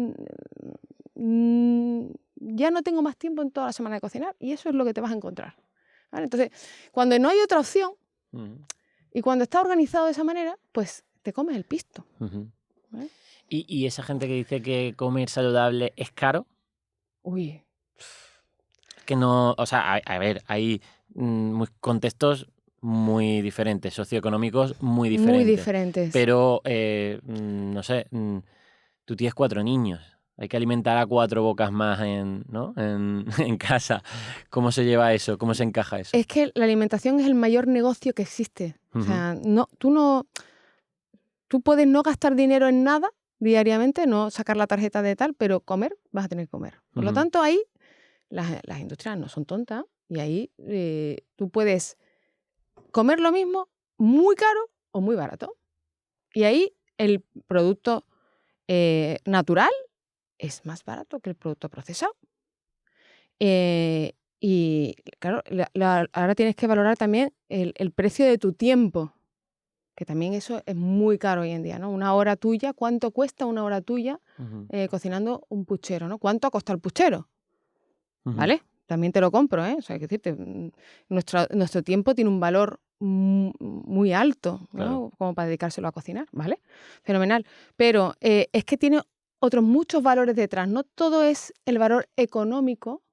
ya no tengo más tiempo en toda la semana de cocinar y eso es lo que te vas a encontrar, ¿vale? Entonces, cuando no hay otra opción Ujú. y cuando está organizado de esa manera, pues te comes el pisto, Ujú. ¿vale? ¿Y esa gente que dice que comer saludable es caro? Uy, Que no, o sea, a ver, hay contextos muy diferentes, socioeconómicos muy muy diferentes, diferentes. pero no sé, tú tienes 4 niños, hay que alimentar a 4 bocas más ¿no? en casa. ¿Cómo se lleva eso? ¿Cómo se encaja eso? Es que la alimentación es el mayor negocio que existe. O Ujú. sea, tú puedes no gastar dinero en nada diariamente, no sacar la tarjeta de tal, pero comer vas a tener que comer. Por lo Ujú. tanto, ahí las industrias no son tontas y ahí tú puedes comer lo mismo muy caro o muy barato. Y ahí el producto natural es más barato que el producto procesado. Y claro, ahora tienes que valorar también el precio de tu tiempo, que también eso es muy caro hoy en día, ¿no? Una hora tuya, ¿cuánto cuesta una hora tuya Ujú. cocinando un puchero, ¿no? ¿Cuánto ha costado el puchero? Ujú. ¿Vale? También te lo compro, ¿eh? O sea, hay que decirte, nuestro tiempo tiene un valor muy alto, Claro. ¿no? Como para dedicárselo a cocinar, ¿vale? Fenomenal. Pero es que tiene otros muchos valores detrás. No todo es el valor económico,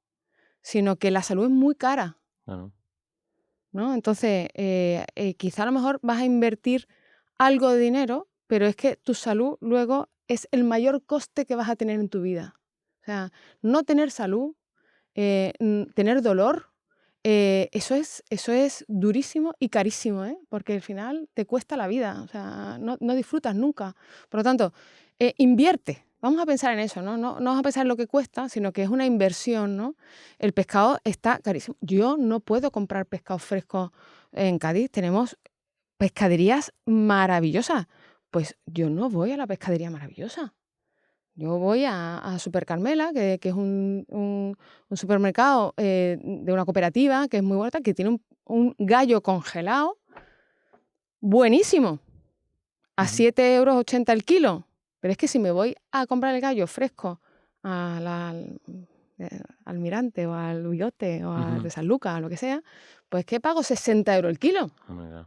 sino que la salud es muy cara, Claro. ¿no? Entonces, quizá a lo mejor vas a invertir algo de dinero, pero es que tu salud luego es el mayor coste que vas a tener en tu vida. O sea, no tener salud, tener dolor, eso es durísimo y carísimo, ¿eh? Porque al final te cuesta la vida, o sea, no disfrutas nunca. Por lo tanto, invierte. Vamos a pensar en eso, ¿no? No vamos a pensar en lo que cuesta, sino que es una inversión, ¿no? El pescado está carísimo. Yo no puedo comprar pescado fresco en Cádiz. Tenemos pescaderías maravillosas. Pues yo no voy a la pescadería maravillosa. Yo voy a Super Carmela, que es un supermercado de una cooperativa que es muy bonita, que tiene un gallo congelado buenísimo, a Ujú. 7,80 € el kilo. Pero es que si me voy a comprar el gallo fresco al Almirante o al Bigote o al Ujú. de San Lucas, o lo que sea, pues que pago 60 € el kilo. Oh my God.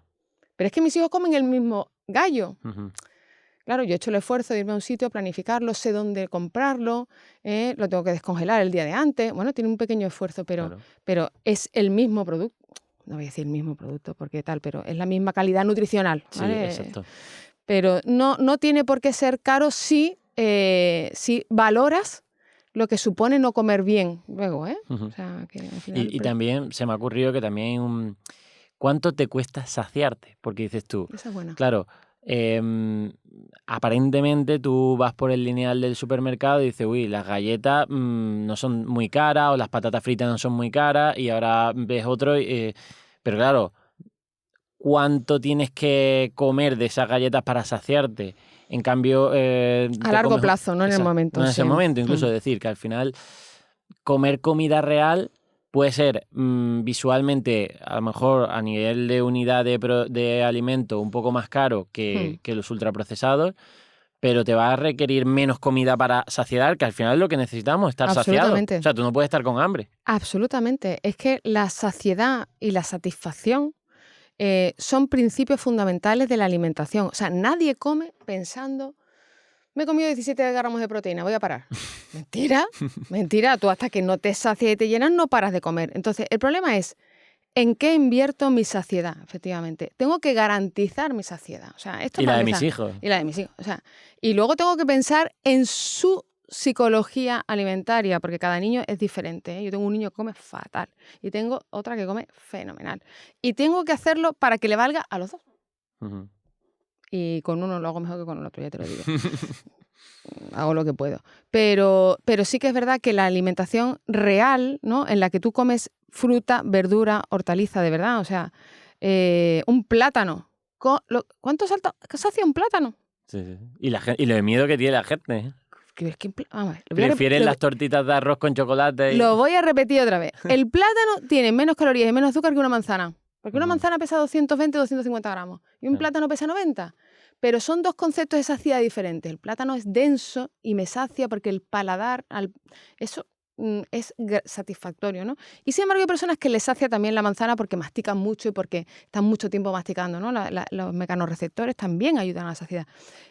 Pero es que mis hijos comen el mismo gallo. Ujú. Claro, yo he hecho el esfuerzo de irme a un sitio, planificarlo, sé dónde comprarlo, lo tengo que descongelar el día de antes. Bueno, tiene un pequeño esfuerzo, Claro. pero es el mismo producto. No voy a decir el mismo producto porque tal, pero es la misma calidad nutricional, Sí, ¿vale? exacto. Pero no tiene por qué ser caro si valoras lo que supone no comer bien luego, ¿eh? O Ujú. sea, que al final Y también se me ha ocurrido que también hay ¿cuánto te cuesta saciarte? Porque dices tú, esa es buena. claro, aparentemente tú vas por el lineal del supermercado y dices, uy, las galletas no son muy caras o las patatas fritas no son muy caras y ahora ves otro, pero claro, ¿cuánto tienes que comer de esas galletas para saciarte? En cambio, A te largo comes... plazo, no en el No momento, en ese sí. momento, incluso decir que al final comer comida real puede ser visualmente, a lo mejor a nivel de unidad de alimento, un poco más caro que los ultraprocesados, pero te va a requerir menos comida para saciar, que al final es lo que necesitamos, estar saciado. O Absolutamente. sea, tú no puedes estar con hambre. Absolutamente. Es que la saciedad y la satisfacción son principios fundamentales de la alimentación. O sea, nadie come pensando, me he comido 17 gramos de proteína, voy a parar. Mentira, mentira. Tú hasta que no te sacias y te llenas no paras de comer. Entonces, el problema es, ¿en qué invierto mi saciedad? Efectivamente. Tengo que garantizar mi saciedad. O sea, esto Y para la de empezar. mis hijos. Y la de mis hijos. O sea, y luego tengo que pensar en su psicología alimentaria, porque cada niño es diferente, ¿eh? Yo tengo un niño que come fatal y tengo otra que come fenomenal. Y tengo que hacerlo para que le valga a los dos. Ujú. Y con uno lo hago mejor que con el otro, ya te lo digo. Hago lo que puedo. Pero sí que es verdad que la alimentación real, ¿no? En la que tú comes fruta, verdura, hortaliza, de verdad. O sea, un plátano. ¿Cuánto sacia un plátano? Sí, sí. Y lo de miedo que tiene la gente, ¿eh? Vamos a ver, lo voy a Prefieren las tortitas de arroz con chocolate. Lo voy a repetir otra vez. El plátano tiene menos calorías y menos azúcar que una manzana. Porque una Ujú. manzana pesa 220, 250 gramos y un Claro. plátano pesa 90. Pero son dos conceptos de saciedad diferentes. El plátano es denso y me sacia porque el paladar, eso es satisfactorio, ¿no? Y sin embargo hay personas que les sacia también la manzana porque mastican mucho y porque están mucho tiempo masticando, ¿no? Los mecanorreceptores también ayudan a la saciedad.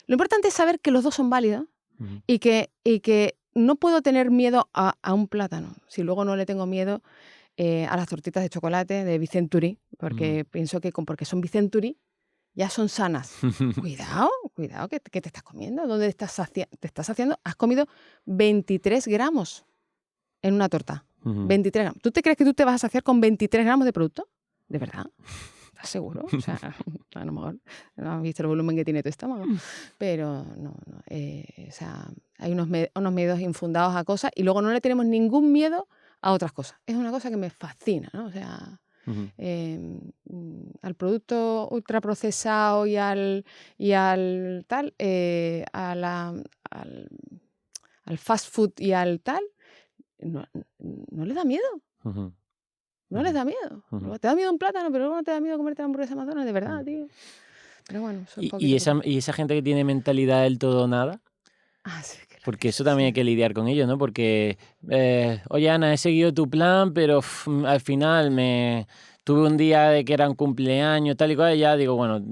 Lo importante es saber que los dos son válidos Ujú. y que no puedo tener miedo a un plátano, si luego no le tengo miedo a las tortitas de chocolate de Vicenturi, porque pienso que porque son Vicenturi ya son sanas. Cuidado, cuidado, ¿qué te estás comiendo? ¿Dónde te estás saciando? Has comido 23 gramos en una torta. Ujú. 23 gramos. ¿Tú te crees que tú te vas a saciar con 23 gramos de producto? ¿De verdad? ¿Estás seguro? O sea, a lo mejor no has visto el volumen que tiene tu estómago. Pero no. O sea, hay unos miedos infundados a cosas y luego no le tenemos ningún miedo a otras cosas. Es una cosa que me fascina, ¿no? O sea, Ujú. al producto ultraprocesado y al tal, al fast food y al tal, no les da miedo. Ujú. No les da miedo. Ujú. Te da miedo un plátano, pero luego no te da miedo comerte la hamburguesa McDonald's, de verdad, Ujú. tío. Pero bueno, son Y poquitos. esa gente que tiene mentalidad del todo o nada, Sí, qué porque eso gracioso, también hay sí. que lidiar con ello, ¿no? Porque, oye, Ana, he seguido tu plan, pero al final tuve un día de que era un cumpleaños, tal y cual, y ya digo, bueno,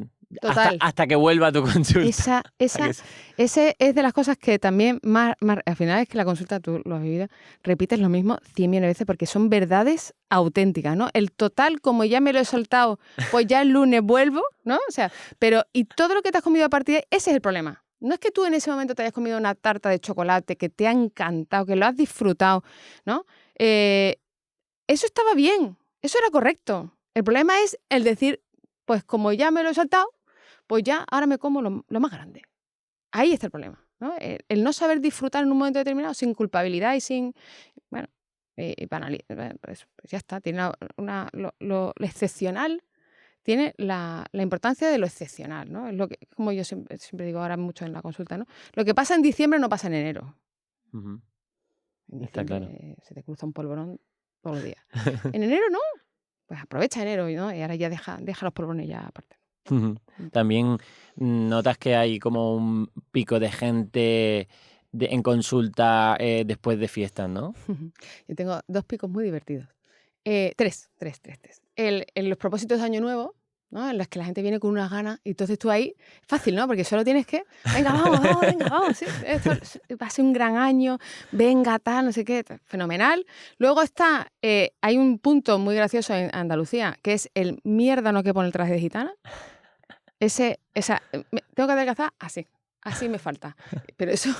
Total. hasta que vuelva a tu consulta. Ese es de las cosas que también al final es que la consulta, tú lo has vivido, repites lo mismo 100 millones de veces porque son verdades auténticas, ¿no? El total, como ya me lo he soltado, pues ya el lunes vuelvo, ¿no? O sea, y todo lo que te has comido a partir de ahí, ese es el problema. No es que tú en ese momento te hayas comido una tarta de chocolate que te ha encantado, que lo has disfrutado, ¿no? Eso estaba bien, eso era correcto. El problema es el decir, pues como ya me lo he soltado, pues ya ahora me como lo más grande. Ahí está el problema, ¿no? El no saber disfrutar en un momento determinado sin culpabilidad y sin, bueno, pues ya está. Tiene lo excepcional, tiene la importancia de lo excepcional, ¿no? Es lo que, como yo siempre digo ahora mucho en la consulta, ¿no? Lo que pasa en diciembre no pasa en enero. Ujú. En Está diciembre claro. se te cruza un polvorón todos los días. En enero no, pues aprovecha enero, ¿no? Y ahora ya deja los polvorones ya aparte. Ujú. También notas que hay como un pico de gente en consulta después de fiestas, ¿no? Yo tengo 2 picos muy divertidos. 3. En los propósitos de Año Nuevo, ¿no? En los que la gente viene con unas ganas y entonces tú ahí, fácil, ¿no? Porque solo tienes que, venga, vamos, sí, esto va a ser un gran año, venga, tal, no sé qué, fenomenal. Luego hay un punto muy gracioso en Andalucía, que es el mierda no que pone el traje de gitana. Tengo que adelgazar así me falta. Pero eso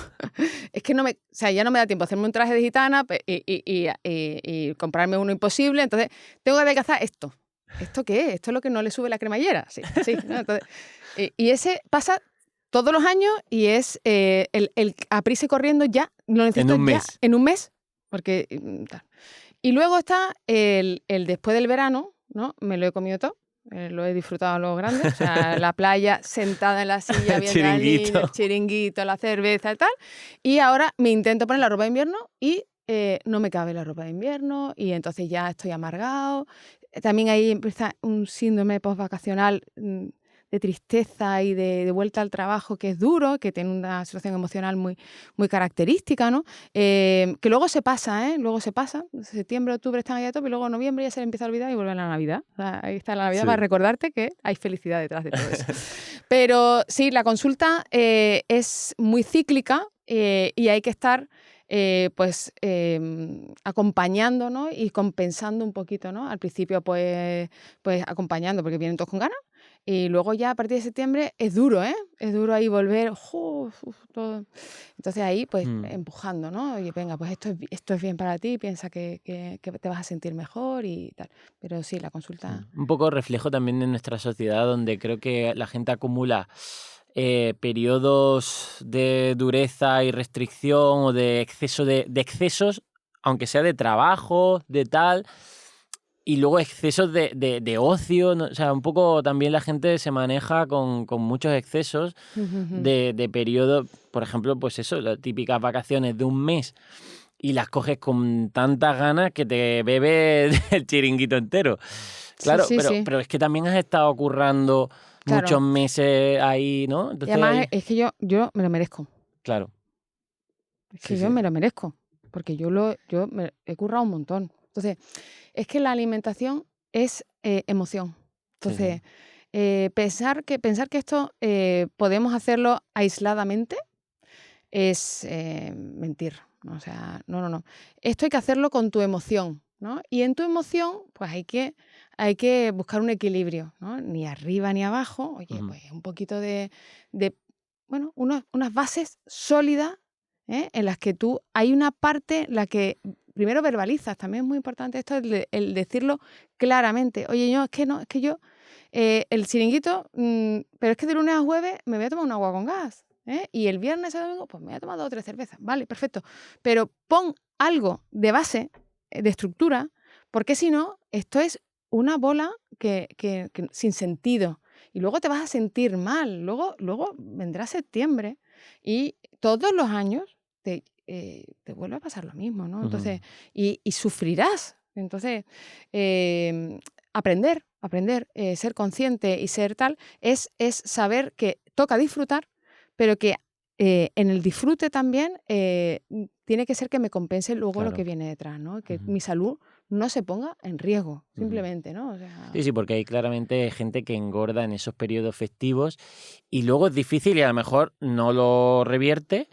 es que ya no me da tiempo a hacerme un traje de gitana y comprarme uno imposible. Entonces, tengo que adelgazar esto. ¿Esto qué es? Esto es lo que no le sube la cremallera. Sí, ¿no? Entonces, y ese pasa todos los años y es el a prisa y corriendo ya, lo necesito En un ya, mes. en un mes. Porque, tal. Y luego está el después del verano, ¿no? Me lo he comido todo. Lo he disfrutado a lo grande, o sea, la playa, sentada en la silla, viendo al niño, el chiringuito, la cerveza y tal. Y ahora me intento poner la ropa de invierno y no me cabe la ropa de invierno y entonces ya estoy amargado. También ahí empieza un síndrome postvacacional de tristeza y de vuelta al trabajo que es duro, que tiene una situación emocional muy, muy característica, ¿no? Que luego se pasa, ¿eh? Luego se pasa. Septiembre, octubre están ahí a tope y luego noviembre ya se le empieza a olvidar y vuelve la Navidad. O sea, ahí está la Navidad para Sí. recordarte que hay felicidad detrás de todo eso. Pero sí, la consulta es muy cíclica y hay que estar acompañando, ¿no? Y compensando un poquito, ¿no? Al principio, pues acompañando, porque vienen todos con ganas. Y luego ya a partir de septiembre es duro, ¿eh? Es duro ahí volver, todo. Entonces ahí, pues, empujando, ¿no? Oye, venga, pues esto es bien para ti, piensa que te vas a sentir mejor y tal. Pero sí, la consulta... Un poco reflejo también de nuestra sociedad, donde creo que la gente acumula periodos de dureza y restricción o de exceso de excesos, aunque sea de trabajo, de tal, y luego excesos de ocio, ¿no? O sea, un poco también la gente se maneja con muchos excesos de periodo, por ejemplo, pues eso, las típicas vacaciones de un mes y las coges con tantas ganas que te bebe el chiringuito entero. Sí, Claro, sí, sí. pero es que también has estado currando muchos Claro. meses ahí, ¿no? Y Entonces además ahí, es que yo me lo merezco. claro, Es sí, que yo sí, me lo merezco, porque yo me he currado un montón. Entonces, es que la alimentación es emoción. sí, sí. Entonces, pensar que esto podemos hacerlo aisladamente es mentir, ¿no? O sea, no, no, no. Esto hay que hacerlo con tu emoción, ¿no? Y en tu emoción, pues hay que buscar un equilibrio, ¿no? Ni arriba ni abajo. Oye, Ujú. pues un poquito de bueno, unas bases sólidas, ¿eh? En las que tú, hay una parte en la que primero verbalizas, también es muy importante esto, el decirlo claramente. Oye, yo, es que no, es que yo, el chiringuito, pero es que de lunes a jueves me voy a tomar un agua con gas. ¿Eh? Y el viernes y el domingo, pues me voy a tomar 2 o 3 cervezas. Vale, perfecto. Pero pon algo de base, de estructura, porque si no, esto es una bola que sin sentido. Y luego te vas a sentir mal. Luego vendrá septiembre y todos los años te vuelve a pasar lo mismo, ¿no? Ujú. Entonces, y sufrirás. Entonces, aprender, ser consciente y ser tal, es saber que toca disfrutar, pero que en el disfrute también tiene que ser que me compense luego lo que Claro. viene detrás, ¿no? Que Ujú, mi salud no se ponga en riesgo, ujú. simplemente, ¿no? O sea, Sí, sí, porque hay claramente gente que engorda en esos periodos festivos y luego es difícil y a lo mejor no lo revierte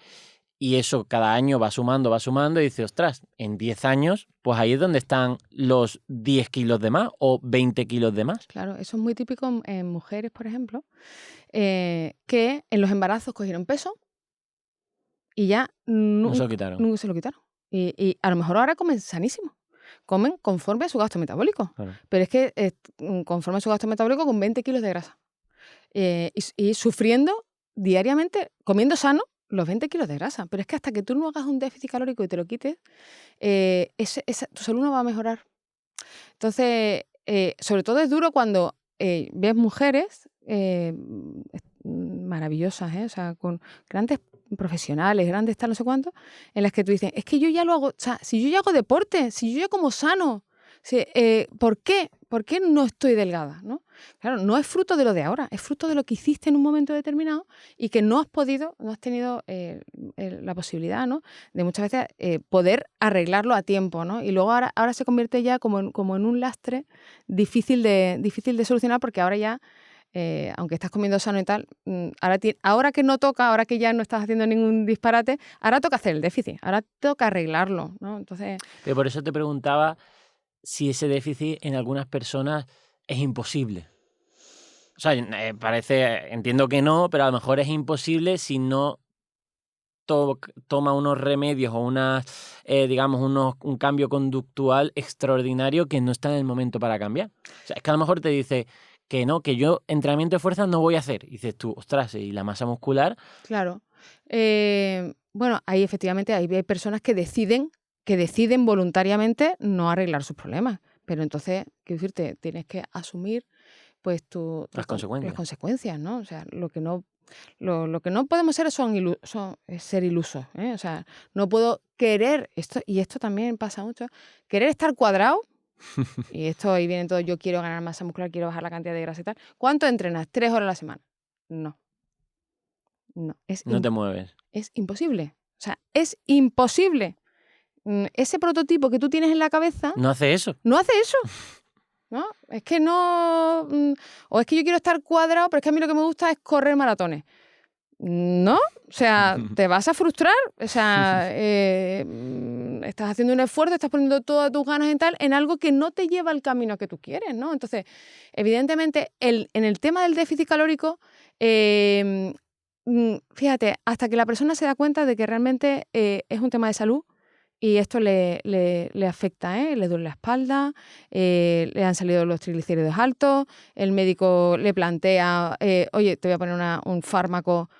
y eso cada año va sumando y dice, ostras, en 10 años, pues ahí es donde están los 10 kilos de más o 20 kilos de más. claro, eso es muy típico en mujeres, por ejemplo, que en los embarazos cogieron peso y ya No se lo nunca, quitaron. nunca se lo quitaron. Y a lo mejor ahora comen sanísimo. Comen conforme a su gasto metabólico. Claro. Pero es que conforme a su gasto metabólico con 20 kilos de grasa. Y sufriendo diariamente, comiendo sano, los 20 kilos de grasa. Pero es que hasta que tú no hagas un déficit calórico y te lo quites, tu salud no va a mejorar. Entonces, sobre todo es duro cuando ves mujeres maravillosas, ¿eh? O sea, con grandes profesionales, grandes tal, no sé cuánto, en las que tú dices, es que yo ya lo hago, o sea, si yo ya hago deporte, si yo ya como sano, ¿por qué? ¿Por qué no estoy delgada? ¿No? Claro, no es fruto de lo de ahora, es fruto de lo que hiciste en un momento determinado y que no has tenido la posibilidad, ¿no? De muchas veces poder arreglarlo a tiempo, ¿no? Y luego ahora se convierte ya como en un lastre difícil de solucionar porque ahora ya, aunque estás comiendo sano y tal, ahora que no toca, ahora que ya no estás haciendo ningún disparate, ahora toca hacer el déficit, ahora toca arreglarlo, ¿no? Entonces, Pero por eso te preguntaba si ese déficit en algunas personas es imposible. O sea, entiendo que no, pero a lo mejor es imposible si no toma unos remedios o digamos, un cambio conductual extraordinario que no está en el momento para cambiar. O sea, es que a lo mejor te dice que no, que yo entrenamiento de fuerza no voy a hacer. Y dices tú, ostras, ¿y la masa muscular? claro. Bueno, ahí efectivamente hay personas que deciden voluntariamente no arreglar sus problemas. Pero entonces, quiero decirte, tienes que asumir pues Las las consecuencias. consecuencias, ¿no? O sea, lo que no podemos ser es ser ilusos, ¿eh? O sea, no puedo querer, y esto también pasa mucho, querer estar cuadrado Y esto ahí viene todo, yo quiero ganar masa muscular, quiero bajar la cantidad de grasa y tal. ¿Cuánto entrenas? 3 horas a la semana. No, no, No te mueves. es imposible. O sea, es imposible. Ese prototipo que tú tienes en la cabeza No hace eso. no hace eso. ¿No? Es que no... o es que yo quiero estar cuadrado, pero es que a mí lo que me gusta es correr maratones. No, o sea, te vas a frustrar. O sea, estás haciendo un esfuerzo, estás poniendo todas tus ganas en algo que no te lleva al camino que tú quieres, ¿no? Entonces, evidentemente, en el tema del déficit calórico, fíjate, hasta que la persona se da cuenta de que realmente es un tema de salud, y esto le afecta, ¿eh? Le duele la espalda, le han salido los triglicéridos altos, el médico le plantea, oye, te voy a poner un fármaco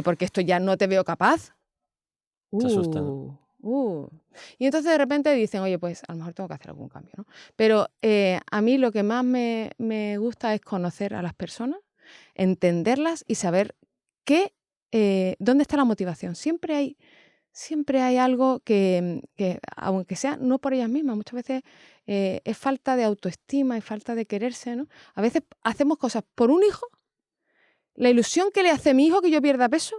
porque esto ya no te veo capaz. Se asustan. Y entonces de repente dicen, oye, pues a lo mejor tengo que hacer algún cambio, ¿no? Pero a mí lo que más me gusta es conocer a las personas, entenderlas y saber dónde está la motivación. Siempre hay algo que, aunque sea no por ellas mismas, muchas veces es falta de autoestima y falta de quererse, ¿no? A veces hacemos cosas por un hijo, la ilusión que le hace a mi hijo que yo pierda peso.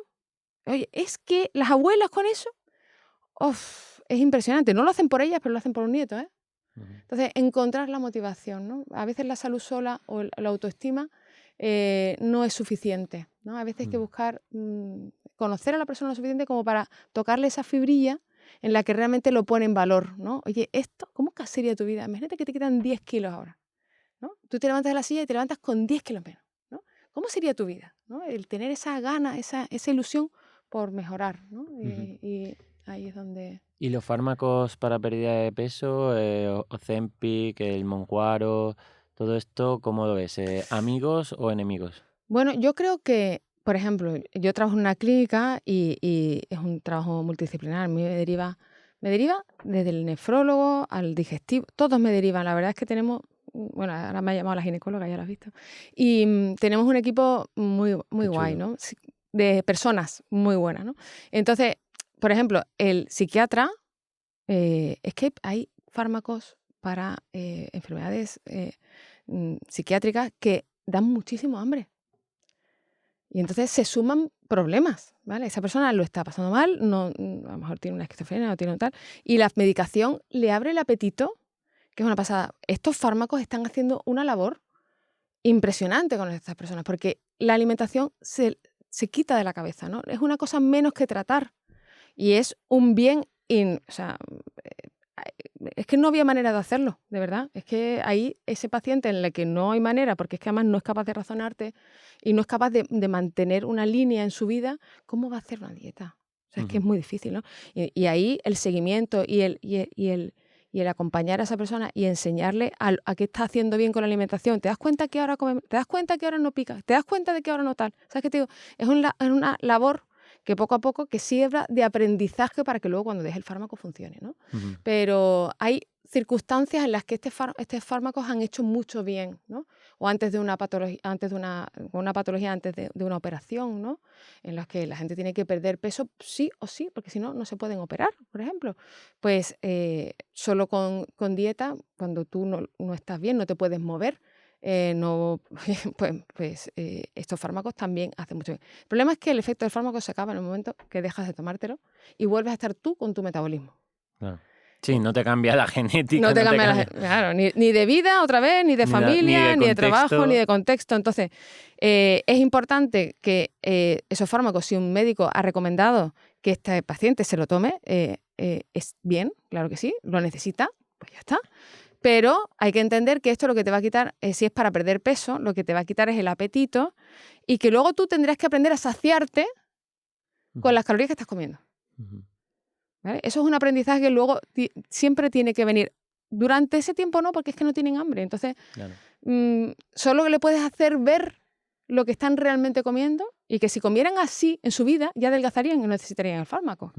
Oye, es que las abuelas con eso, es impresionante. No lo hacen por ellas, pero lo hacen por un nieto, ¿eh? Entonces, encontrar la motivación, ¿no? A veces la salud sola o la autoestima no es suficiente, ¿no? A veces hay que buscar conocer a la persona lo suficiente como para tocarle esa fibrilla en la que realmente lo pone en valor, ¿no? Oye, ¿cómo sería tu vida? Imagínate que te quitan 10 kilos ahora, ¿no? Tú te levantas de la silla y te levantas con 10 kilos menos, ¿no? ¿Cómo sería tu vida? ¿No? El tener esa gana, esa ilusión por mejorar, ¿no? Y ahí es donde... ¿Y los fármacos para pérdida de peso, Ozempic, el Mounjaro, todo esto, cómo lo ves? ¿Amigos o enemigos? Bueno, yo creo que, por ejemplo, yo trabajo en una clínica y es un trabajo multidisciplinar. A mí me deriva desde el nefrólogo al digestivo, todos me derivan. La verdad es que tenemos, bueno, ahora me ha llamado la ginecóloga, ya lo has visto, y tenemos un equipo muy, muy Qué guay, chulo. ¿no? De personas muy buenas, ¿no? Entonces, por ejemplo, el psiquiatra, es que hay fármacos para enfermedades psiquiátricas que dan muchísimo hambre. Y entonces se suman problemas, ¿vale? Esa persona lo está pasando mal, no, a lo mejor tiene una esquizofrenia o tiene un tal, y la medicación le abre el apetito, que es una pasada. Estos fármacos están haciendo una labor impresionante con estas personas, porque la alimentación se quita de la cabeza, ¿no? Es una cosa menos que tratar y es un bien, o sea, es que no había manera de hacerlo, de verdad. Es que ahí ese paciente en el que no hay manera, porque es que además no es capaz de razonarte y no es capaz de mantener una línea en su vida, ¿cómo va a hacer una dieta? O sea, es que es muy difícil, ¿no? Y ahí el seguimiento y el acompañar a esa persona y enseñarle a qué está haciendo bien con la alimentación. ¿Te das cuenta que ahora te das cuenta que ahora no pica? ¿Te das cuenta de que ahora no tal? ¿Sabes qué te digo? Es una labor que poco a poco que sirva de aprendizaje para que luego cuando deje el fármaco funcione, ¿no? Pero hay circunstancias en las que estos fármacos han hecho mucho bien, ¿no? O antes de una patología, antes de una operación, ¿no? En las que la gente tiene que perder peso sí o sí, porque si no, no se pueden operar, por ejemplo. Pues solo con dieta, cuando tú no estás bien, no te puedes mover, no, pues estos fármacos también hacen mucho bien. El problema es que el efecto del fármaco se acaba en el momento que dejas de tomártelo y vuelves a estar tú con tu metabolismo. Claro. Sí, no te cambia la genética, No te no te cambia cambia claro, ni de vida otra vez, ni de ni familia, de ni de trabajo, ni contexto. de contexto. Entonces, es importante que esos fármacos, si un médico ha recomendado que este paciente se lo tome, es bien, claro que sí, lo necesita, pues ya está. Pero hay que entender que esto lo que te va a quitar, si es para perder peso, lo que te va a quitar es el apetito y que luego tú tendrás que aprender a saciarte con las calorías que estás comiendo. ¿Vale? Eso es un aprendizaje que luego siempre tiene que venir. Durante ese tiempo no, porque es que no tienen hambre. Entonces, Claro. Solo le puedes hacer ver lo que están realmente comiendo y que si comieran así en su vida, ya adelgazarían y no necesitarían el fármaco.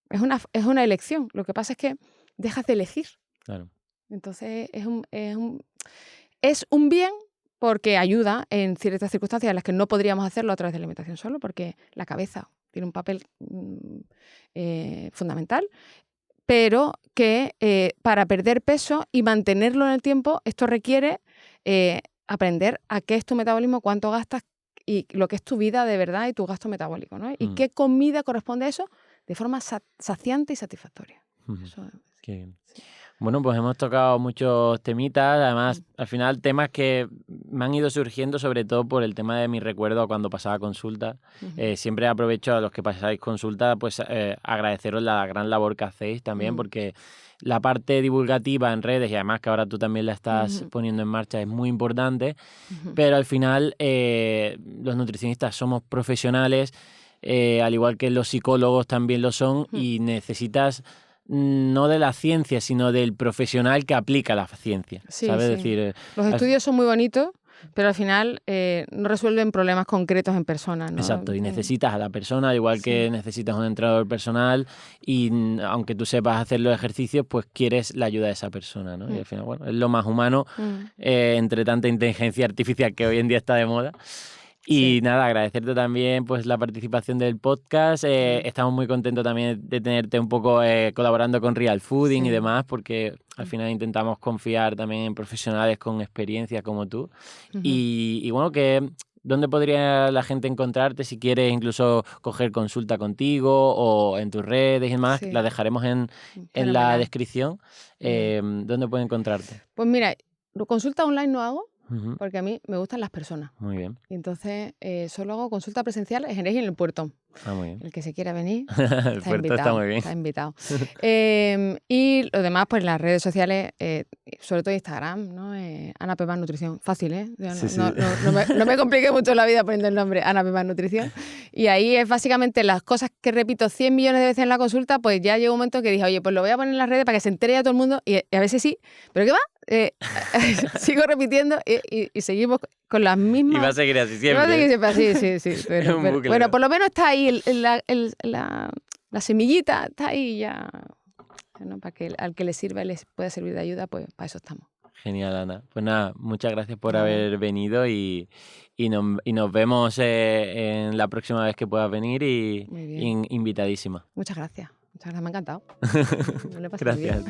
Es una elección. Lo que pasa es que dejas de elegir. Claro. Entonces, es un bien porque ayuda en ciertas circunstancias en las que no podríamos hacerlo a través de la alimentación solo, porque la cabeza tiene un papel fundamental, pero que para perder peso y mantenerlo en el tiempo, esto requiere aprender a qué es tu metabolismo, cuánto gastas y lo que es tu vida de verdad y tu gasto metabólico, ¿no? Y qué comida corresponde a eso de forma saciante y satisfactoria. Eso es. Qué bien. Sí. Bueno, pues hemos tocado muchos temitas, además, al final temas que me han ido surgiendo sobre todo por el tema de mi recuerdo cuando pasaba consulta. Siempre aprovecho a los que pasáis consulta, pues agradeceros la gran labor que hacéis también, porque la parte divulgativa en redes, y además que ahora tú también la estás poniendo en marcha, es muy importante, pero al final los nutricionistas somos profesionales, al igual que los psicólogos también lo son, y necesitas no de la ciencia, sino del profesional que aplica la ciencia, Sí, ¿sabes? sí. Decir, los estudios son muy bonitos, pero al final no resuelven problemas concretos en personas, ¿no? Exacto, y necesitas a la persona, al igual que necesitas un entrenador personal, y aunque tú sepas hacer los ejercicios, pues quieres la ayuda de esa persona, ¿no? Y al final, bueno, es lo más humano entre tanta inteligencia artificial que hoy en día está de moda. Y nada, agradecerte también pues la participación del podcast. Estamos muy contentos también de tenerte un poco colaborando con Real Fooding y demás, porque al final intentamos confiar también en profesionales con experiencia como tú. Y bueno, ¿dónde podría la gente encontrarte si quieres incluso coger consulta contigo o en tus redes y demás? La dejaremos en la descripción. ¿Dónde puede encontrarte? Pues mira, consulta online no hago, porque a mí me gustan las personas. Muy bien. Y entonces solo hago consulta presencial en Jerez y en el Puerto. Ah, muy bien. El que se quiera venir El Puerto está muy bien. Está invitado. Y lo demás, pues las redes sociales, sobre todo Instagram, ¿no? Ana Pepas Nutrición. Fácil, ¿eh? No me complique mucho la vida poniendo el nombre Ana Pepas Nutrición. Y ahí es básicamente las cosas que repito 100 millones de veces en la consulta, pues ya llegó un momento que dije, oye, pues lo voy a poner en las redes para que se entere ya todo el mundo. Y a veces sí, pero ¿qué va? Sigo repitiendo y seguimos con las mismas. Y va a seguir así siempre. Va a seguir siempre así, sí. Bueno, por lo menos está ahí la semillita, está ahí ya. ¿No? Para que al que le sirva y les pueda servir de ayuda, pues para eso estamos. Genial, Ana. Pues nada, muchas gracias por haber venido y nos vemos en la próxima vez que puedas venir y invitadísima. Muchas gracias, me ha encantado. Gracias.